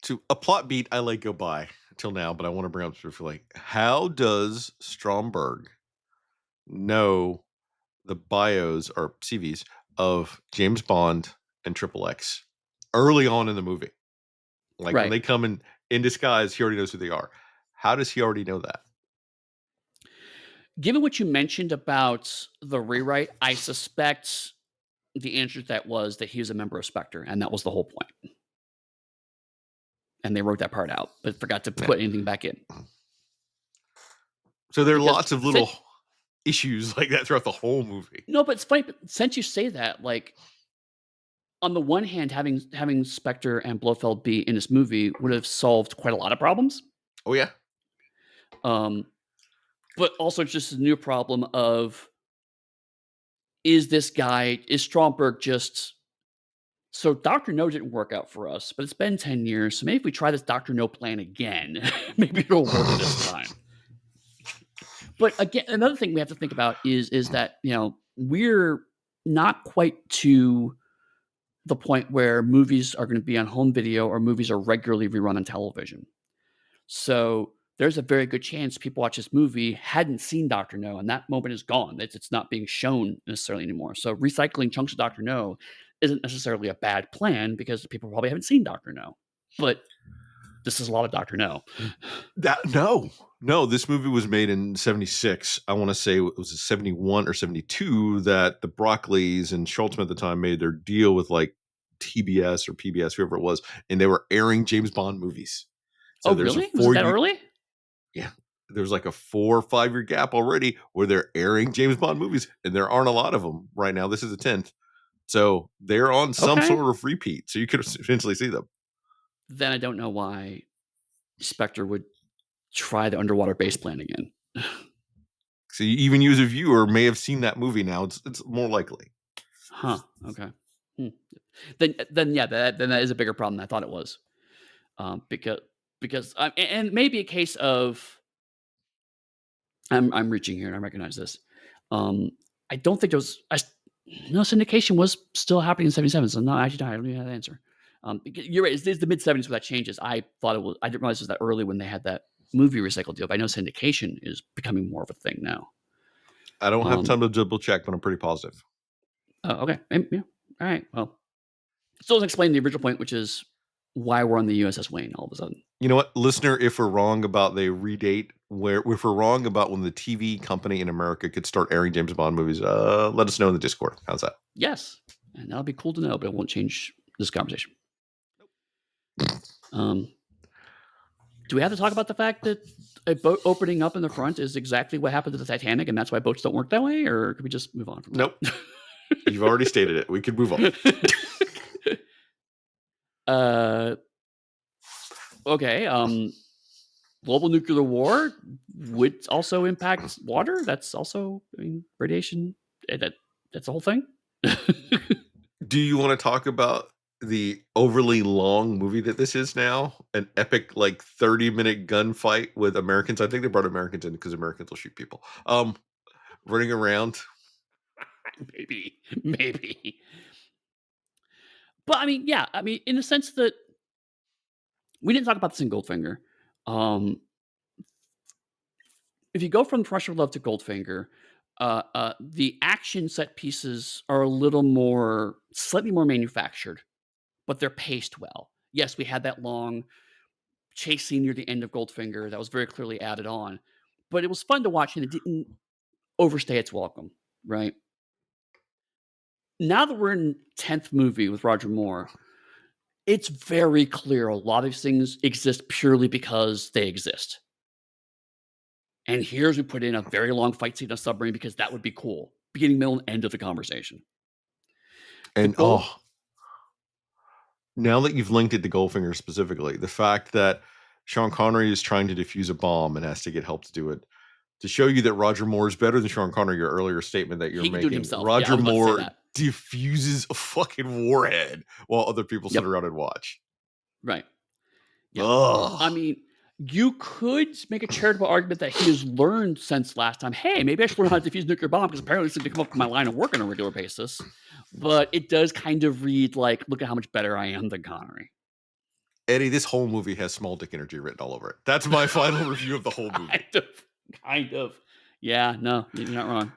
To a plot beat I let go by until now, but I want to bring up briefly. How does Stromberg know the bios or CVs of James Bond and Triple X early on in the movie? Like when they come in disguise, he already knows who they are. How does he already know that? Given what you mentioned about the rewrite, I suspect the answer to that was that he was a member of Spectre, and that was the whole point. And they wrote that part out, but forgot to put anything back in. So there are lots of little issues like that throughout the whole movie. No, but it's funny. But since you say that, like, on the one hand, having Spectre and Blofeld be in this movie would have solved quite a lot of problems. Oh yeah. But also just a new problem of, is Stromberg just... So Dr. No didn't work out for us, but it's been 10 years, so maybe if we try this Dr. No plan again, maybe it'll work this time. But again, another thing we have to think about is that, we're not quite to the point where movies are going to be on home video or movies are regularly rerun on television. So there's a very good chance people watch this movie hadn't seen Dr. No, and that moment is gone. It's not being shown necessarily anymore. So recycling chunks of Dr. No isn't necessarily a bad plan because people probably haven't seen Dr. No. But this is a lot of Dr. No. No, this movie was made in 76. I want to say it was 71 or 72 that the Broccoli's and Schultzman at the time made their deal with like TBS or PBS, whoever it was, and they were airing James Bond movies. So really? Was it that early? Yeah. There's like a 4 or 5 year gap already where they're airing James Bond movies, and there aren't a lot of them right now. This is the 10th. So they're on some sort of repeat. So you could eventually see them. Then I don't know why Spectre would try the underwater base plan again. So even you as a viewer may have seen that movie now. It's more likely. Huh. Okay. Then that is a bigger problem than I thought it was. Because and maybe a case of I'm reaching here and I recognize this. I don't think there was syndication was still happening in 77. So no, actually, I don't even have the answer. You're right. It's the mid 70s where that changes. I didn't realize it was that early when they had that movie recycle deal. But I know syndication is becoming more of a thing now. I don't have time to double check, but I'm pretty positive. Okay. Yeah. All right. Well, still doesn't explain the original point, which is why we're on the USS Wayne all of a sudden. You know what, listener, if we're wrong about the redate, if we're wrong about when the TV company in America could start airing James Bond movies, let us know in the Discord. How's that? Yes. And that'll be cool to know, but it won't change this conversation. Do we have to talk about the fact that a boat opening up in the front is exactly what happened to the Titanic, and that's why boats don't work that way, or could we just move on from Nope. You've already stated it. We could move on. that? uh, okay. Global nuclear war would also impact water. That's also, I mean, radiation. That's the whole thing. Do you wanna talk about the overly long movie that this is now? An epic, like, 30-minute gunfight with Americans. I think they brought Americans in because Americans will shoot people. Running around. Maybe, maybe. But I mean, yeah. I mean, in the sense that we didn't talk about this in Goldfinger. Um, if you go from Pressure Love to Goldfinger, the action set pieces are a little more, slightly more manufactured, but they're paced well. Yes, we had that long chase scene near the end of Goldfinger that was very clearly added on, but it was fun to watch and it didn't overstay its welcome, right? Now that we're in 10th movie with Roger Moore, it's very clear a lot of these things exist purely because they exist. And here's we put in a very long fight scene on a submarine because that would be cool. Beginning, middle, and end of the conversation. The And, gold now that you've linked it to Goldfinger specifically, the fact that Sean Connery is trying to defuse a bomb and has to get help to do it, to show you that Roger Moore is better than Sean Connery, your earlier statement that you're he can do it making, himself. Yeah, I Roger was about to say Moore that. defuses a fucking warhead while other people sit Yep. around and watch. Right. Yeah. I Ugh. mean, you could make a charitable argument that he has learned since last time. Hey, maybe I should learn how to defuse a nuclear bomb because apparently it's going to come up with my line of work on a regular basis. But it does kind of read like, look at how much better I am than Connery. Eddie, this whole movie has small dick energy written all over it. That's my final review of the whole movie. Kind of. Yeah, no, you're not wrong.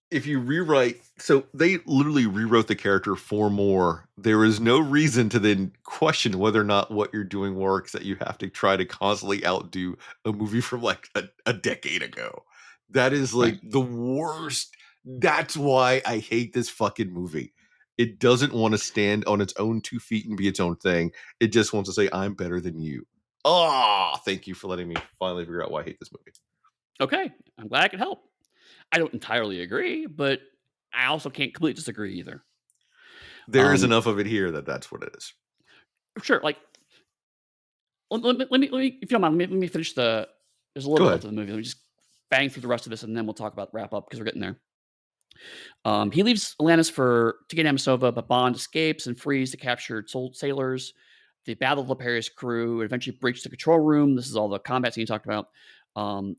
If you rewrite, so they literally rewrote the character for more. There is no reason to then question whether or not what you're doing works, that you have to try to constantly outdo a movie from like a decade ago. That is Right. like the worst. That's why I hate this fucking movie. It doesn't want to stand on its own 2 feet and be its own thing. It just wants to say, I'm better than you. Thank you for letting me finally figure out why I hate this movie. Okay. I'm glad I could help. I don't entirely agree, but I also can't completely disagree either. There is enough of it here that that's what it is. Sure. Like, let me, if you don't mind, let me finish the. There's a little Go bit left ahead. of the movie. Let me just bang through the rest of this, and then we'll talk about wrap up because we're getting there. He leaves Atlantis to get Amosova, but Bond escapes and frees the captured sailors. They battle the Paris crew and eventually breach the control room. This is all the combat scene you talked about.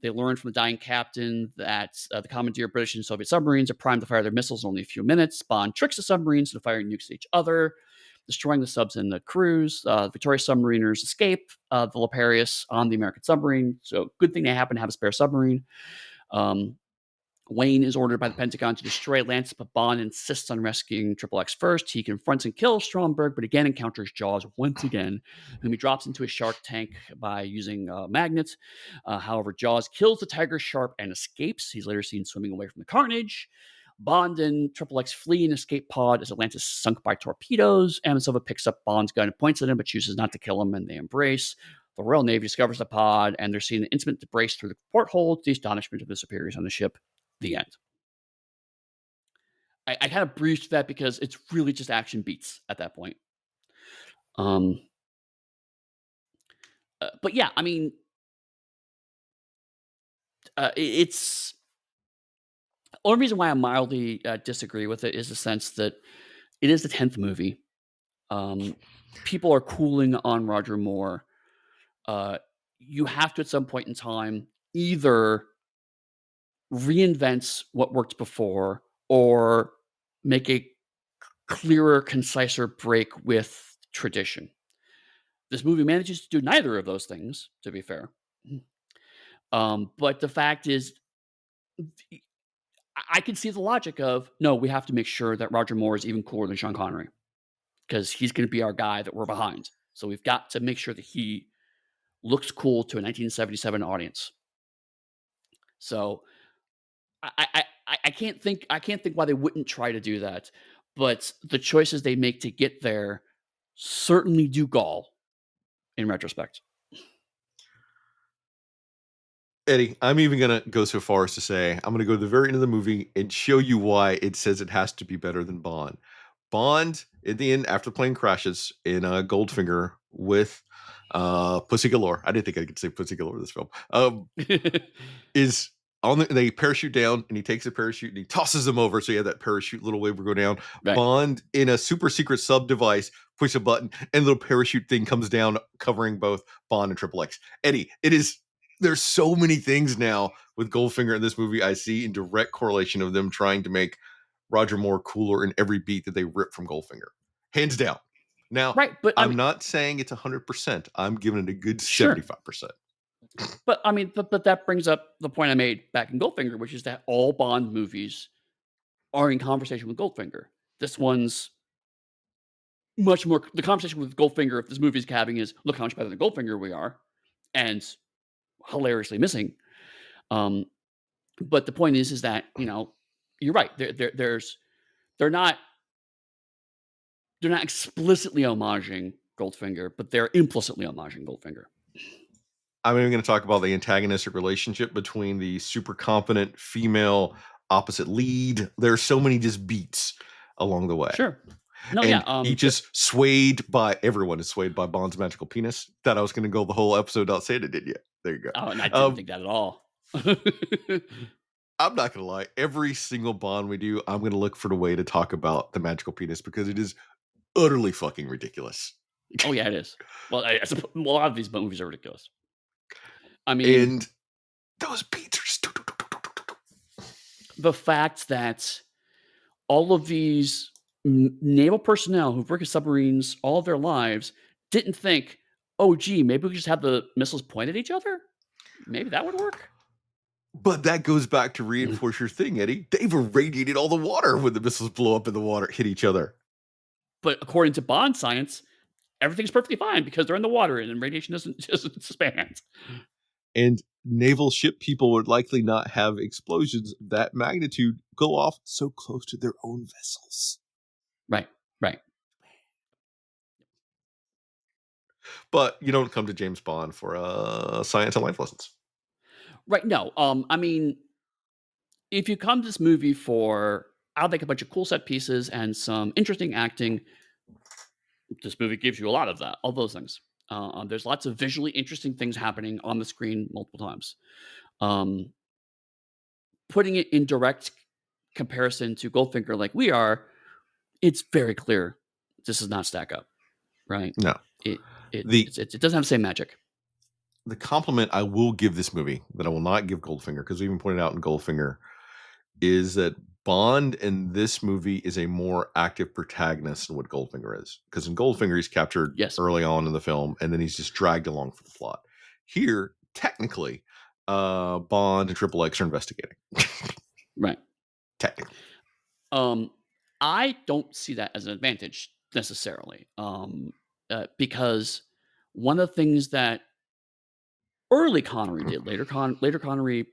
They learn from the dying captain that the commandeer British and Soviet submarines are primed to fire their missiles in only a few minutes. Bond tricks the submarines into firing nukes at each other, destroying the subs and the crews. Victorious submariners escape the Leparius on the American submarine. So good thing they happen to have a spare submarine. Wayne is ordered by the Pentagon to destroy Atlantis, but Bond insists on rescuing Triple X first. He confronts and kills Stromberg, but again encounters Jaws once again, whom he drops into a shark tank by using magnets. However, Jaws kills the tiger shark and escapes. He's later seen swimming away from the carnage. Bond and Triple X flee an escape pod as Atlantis is sunk by torpedoes. Amosova picks up Bond's gun and points at him, but chooses not to kill him, and they embrace. The Royal Navy discovers the pod, and they're seeing an intimate embrace through the porthole to the astonishment of the superiors on the ship. The end. I kind of breezed that because it's really just action beats at that point. Um, but yeah, I mean, it's the only reason why I mildly disagree with it is the sense that it is the 10th movie. Um, People are cooling on Roger Moore. Uh, you have to, at some point in time, either reinvent what worked before or make a clearer, conciser break with tradition. This movie manages to do neither of those things, to be fair. But the fact is, I can see the logic of no, we have to make sure that Roger Moore is even cooler than Sean Connery because he's going to be our guy that we're behind. So we've got to make sure that he looks cool to a 1977 audience. So I can't think why they wouldn't try to do that. But the choices they make to get there certainly do gall in retrospect. Eddie, I'm even gonna go so far as to say I'm gonna go to the very end of the movie and show you why it says it has to be better than Bond. Bond, in the end, after the plane crashes in Goldfinger with Pussy Galore. I didn't think I could say Pussy Galore in this film. Is on they parachute down and he takes a parachute and he tosses them over. So you have that parachute little wave go down. Right. Bond in a super secret sub device, push a button, and little parachute thing comes down, covering both Bond and Triple X. Eddie, it is there's so many things now with Goldfinger in this movie I see in direct correlation of them trying to make Roger Moore cooler in every beat that they rip from Goldfinger. Hands down. Now, Right, but I I'm mean, not saying it's 100%. I'm giving it a good sure. 75%. But I mean, but that brings up the point I made back in Goldfinger, which is that all Bond movies are in conversation with Goldfinger. This one's much more the conversation with Goldfinger if this movie's having is, "Look how much better than Goldfinger we are," and hilariously missing. Um, but the point is that, you're right. They're not they're not explicitly homaging Goldfinger, but they're implicitly homaging Goldfinger. I'm even going to talk about the antagonistic relationship between the super confident female opposite lead. There are so many just beats along the way. Sure. No, yeah, And each is swayed by everyone is swayed by Bond's magical penis. Thought I was going to go the whole episode without saying it, didn't you? There you go. oh, and I didn't think that at all. I'm not going to lie. Every single Bond we do, I'm going to look for the way to talk about the magical penis because it is utterly fucking ridiculous. Oh, yeah, it is. Well, a lot of these movies are ridiculous. I mean, And those beats are just. the fact that all of these naval personnel who've worked at submarines all of their lives didn't think, "Oh, gee, maybe we could just have the missiles point at each other? Maybe that would work." But that goes back to Mm. reinforce your thing, Eddie. They've irradiated all the water when the missiles blow up in the water, hit each other. But according to Bond science, everything's perfectly fine because they're in the water and radiation doesn't expand. And naval ship people would likely not have explosions of that magnitude go off so close to their own vessels. Right, right, But you don't come to James Bond for science and life lessons. right. No, I mean, if you come to this movie for, I'll make a bunch of cool set pieces and some interesting acting, this movie gives you a lot of that, all those things. There's lots of visually interesting things happening on the screen multiple times. Um, Putting it in direct comparison to Goldfinger, like we are, it's very clear this does not stack up, right? No. It The it doesn't have the same magic. the compliment I will give this movie that I will not give Goldfinger, because we even pointed out in Goldfinger, is that Bond in this movie is a more active protagonist than what Goldfinger is. Because in Goldfinger, he's captured Yes, early on in the film, and then he's just dragged along for the plot. Here, technically, Bond and Triple X are investigating. right. Technically, Um, I don't see that as an advantage necessarily, because one of the things that early Connery did, later Connery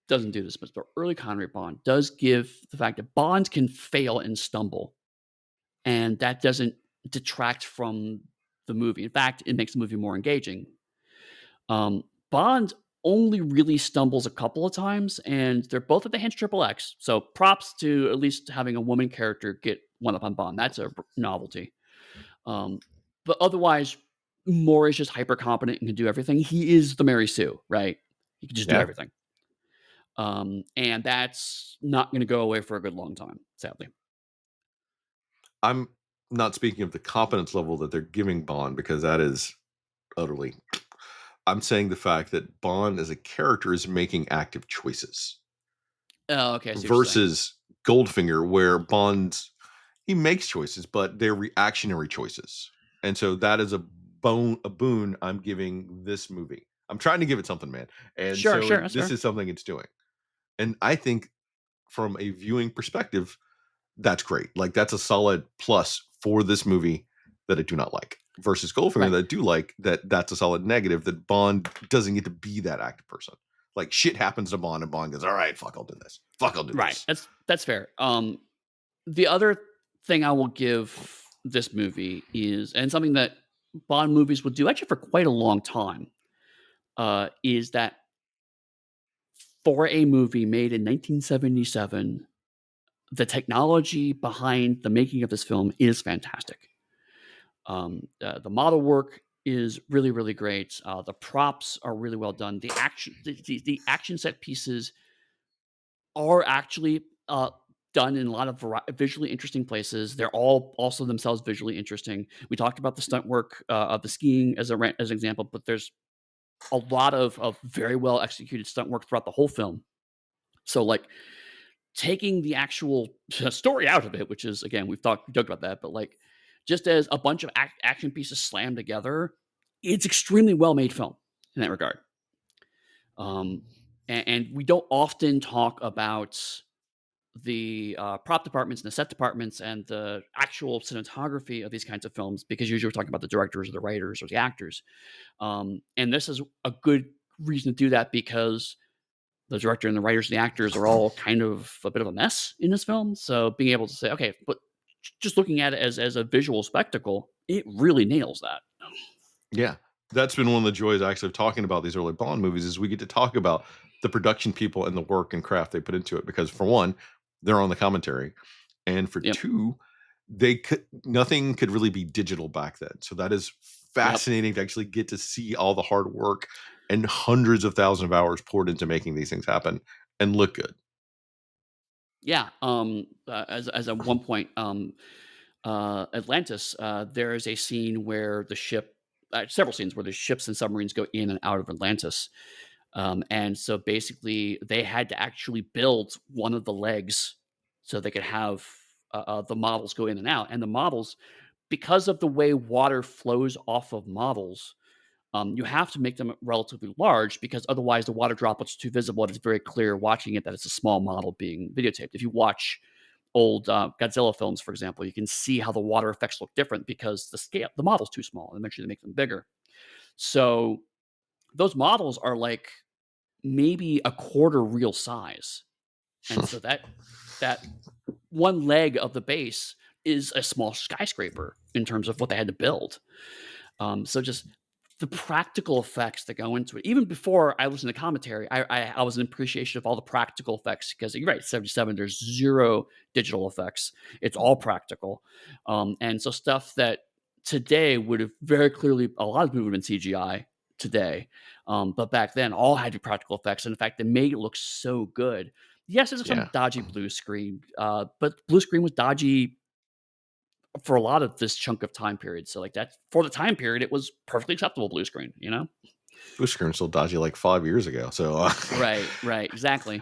doesn't do this, but the early Connery Bond does give the fact that Bonds can fail and stumble, and that doesn't detract from the movie. In fact, it makes the movie more engaging. Bond only really stumbles a couple of times, and they're both at the Hinge Triple X. So props to at least having a woman character get one up on Bond. That's a novelty. Um, but otherwise, Moore is just hyper competent and can do everything. He is the Mary Sue, right? He can just do yeah. everything. And that's not going to go away for a good long time, sadly. I'm not speaking of the competence level that they're giving Bond because that is utterly. I'm saying the fact that Bond as a character is making active choices Oh, okay, I see what you're saying. versus Goldfinger, where Bond he makes choices, but they're reactionary choices, and so that is a boon I'm giving this movie. I'm trying to give it something, man, and Sure, so sure, that's this fair. is something it's doing, and I think from a viewing perspective, that's great. Like that's a solid plus for this movie that I do not like. Versus Goldfinger Right, that I do like, that's a solid negative that Bond doesn't get to be that active person. Like shit happens to Bond and Bond goes, all right, fuck, I'll do this. Fuck, I'll do right. this. That's fair. The other thing I will give this movie is, and something that Bond movies would do actually for quite a long time, is that For a movie made in 1977, the technology behind the making of this film is fantastic. The model work is really, really great. The props are really well done. The action set pieces are actually done in a lot of visually interesting places. They're all also themselves visually interesting. We talked about the stunt work of the skiing as an example, but there's a lot of very well executed stunt work throughout the whole film. So like taking the actual story out of it, which is again we talked about that, but like just as a bunch of action pieces slammed together, it's extremely well made film in that regard. Um, and we don't often talk about the prop departments and the set departments and the actual cinematography of these kinds of films because usually we're talking about the directors or the writers or the actors. And this is a good reason to do that because the director and the writers and the actors are all kind of a bit of a mess in this film. So being able to say, okay, but just looking at it as a visual spectacle, it really nails that. Yeah. That's been one of the joys actually of talking about these early Bond movies is we get to talk about the production people and the work and craft they put into it because for one, they're on the commentary, and for Yep. two, they could nothing could really be digital back then. So that is Yep. fascinating to actually get to see all the hard work and hundreds of thousands of hours poured into making these things happen and look good. Yeah. As at one point, Atlantis, there is a scene where several scenes where the ships and submarines go in and out of Atlantis. And so basically, they had to actually build one of the legs so they could have the models go in and out. And the models, because of the way water flows off of models, you have to make them relatively large because otherwise the water droplets are too visible. And it's very clear watching it that it's a small model being videotaped. If you watch old Godzilla films, for example, you can see how the water effects look different because the model's too small. And eventually they make them bigger. So those models are like maybe a quarter real size. And so that one leg of the base is a small skyscraper in terms of what they had to build. So just the practical effects that go into it. Even before I listened to commentary, I was in appreciation of all the practical effects because you're right, 77, there's zero digital effects. It's all practical. And so stuff that today would have very clearly a lot of people would have been CGI today. But back then all had to be practical effects. And in fact, they made it look so good. Yes, there's some Yeah. dodgy blue screen, but blue screen was dodgy for a lot of this chunk of time period. So like that for the time period, it was perfectly acceptable blue screen, you know? Bush screen still dodgy like 5 years ago. So Right, right, exactly.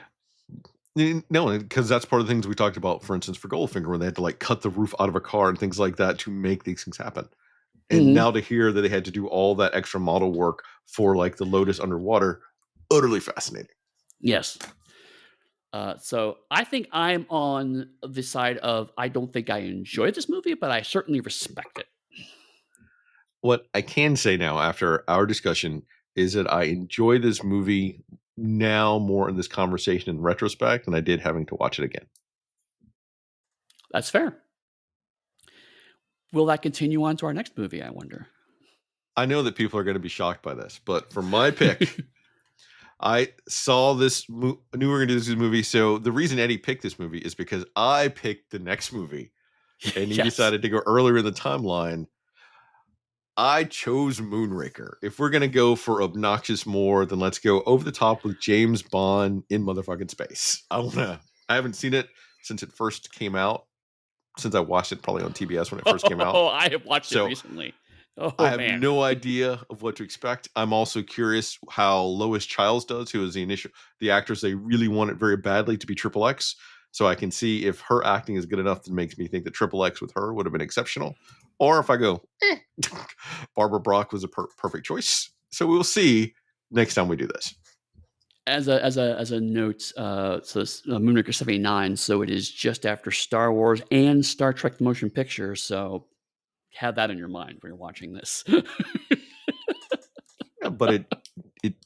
No, because that's part of the things we talked about, for instance, for Goldfinger, when they had to like cut the roof out of a car and things like that to make these things happen. And Mhm. now to hear that they had to do all that extra model work for like the Lotus underwater, utterly fascinating. Yes. So I think I'm on the side of I don't think I enjoy this movie, but I certainly respect it. What I can say now after our discussion is that I enjoy this movie now more in this conversation in retrospect than I did having to watch it again. That's fair. Will that continue on to our next movie, I wonder? I know that people are going to be shocked by this, but for my pick, I saw knew we were going to do this movie. So the reason Eddie picked this movie is because I picked the next movie and he Yes. decided to go earlier in the timeline. I chose Moonraker. If we're gonna go for obnoxious more, then let's go over the top with James Bond in motherfucking space. I haven't seen it since it first came out, since I watched it probably on TBS when it first came out. Oh, I have watched it So recently. I Oh, have man. no idea of what to expect. I'm also curious how Lois Childs does, who is the actress they really wanted very badly to be Triple X. So I can see if her acting is good enough that makes me think that Triple X with her would have been exceptional, or if I go, Barbara Brock was a perfect choice. So we'll see next time we do this. As a note, so this, Moonraker 79, so it is just after Star Wars and Star Trek: The Motion Picture, so have that in your mind when you're watching this. Yeah, but it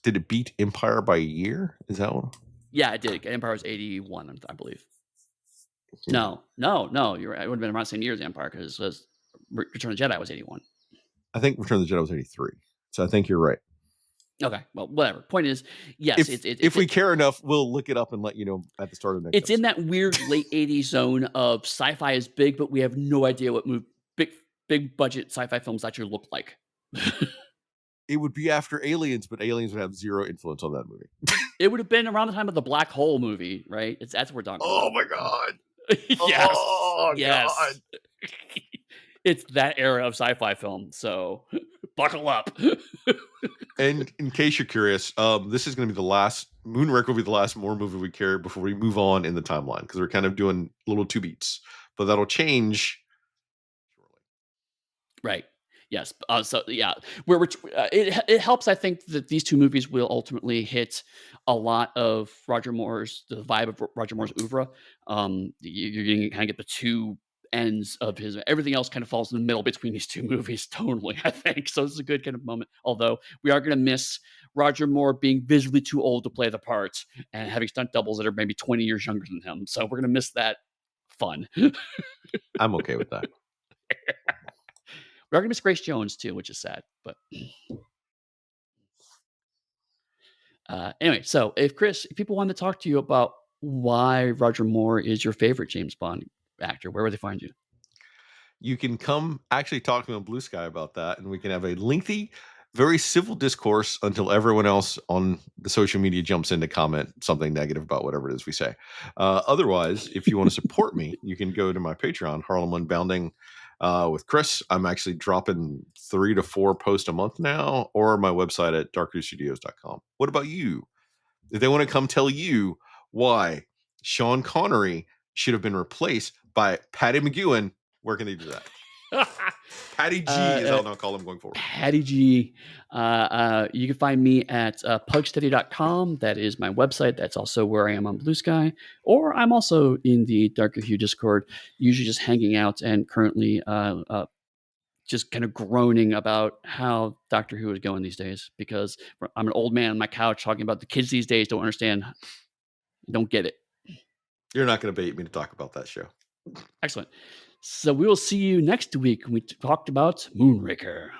did it beat Empire by a year? Is that one? Yeah, it did. Empire was 81, I believe. Yeah. No, no, no, you're right. It would have been around the same year as Empire because Return of the Jedi was 81. I think Return of the Jedi was 83. So I think you're right. Okay, well, whatever. Point is, yes, If we care enough, we'll look it up and let you know at the start of the next it's in episode. that weird late '80s zone of sci-fi is big, but we have no idea what big budget sci-fi films actually look like. It would be after Aliens, but Aliens would have zero influence on that movie. It would have been around the time of the Black Hole movie, right? That's what we're talking Oh about. my god. Yes. Oh god. Yes. It's that era of sci-fi film, so buckle up. And in case you're curious, this is going to be the last Moonraker will be the last more movie we carry before we move on in the timeline because we're kind of doing little two beats, but that'll change shortly. Right. Yes. So yeah, it helps. I think that these two movies will ultimately hit a lot of the vibe of Roger Moore's oeuvre. You're going to kind of get the two ends of his. Everything else kind of falls in the middle between these two movies. Totally, I think so. This is a good kind of moment. Although we are going to miss Roger Moore being visually too old to play the part and having stunt doubles that are maybe 20 years younger than him. So we're going to miss that fun. I'm okay with that. We're going to miss Grace Jones too, which is sad. But anyway, so if people want to talk to you about why Roger Moore is your favorite James Bond actor, where would they find you? You can come actually talk to me on Blue Sky about that, and we can have a lengthy, very civil discourse until everyone else on the social media jumps in to comment something negative about whatever it is we say. Otherwise, if you want to support me, you can go to my Patreon, Harlem Unbounding, with Chris. I'm actually dropping 3 to 4 posts a month now, or my website at darkrootstudios.com. What about you? If they want to come tell you why Sean Connery should have been replaced by Patty McGowan, where can they do that? Patty G is I'll now call him going forward. Patty G. You can find me at pugsteady.com. That is my website. That's also where I am on Blue Sky. Or I'm also in the Darker Hue Discord, usually just hanging out and currently just kind of groaning about how Doctor Who is going these days because I'm an old man on my couch talking about the kids these days don't understand, don't get it. You're not going to bait me to talk about that show. Excellent. So we will see you next week when we talked about Moonraker.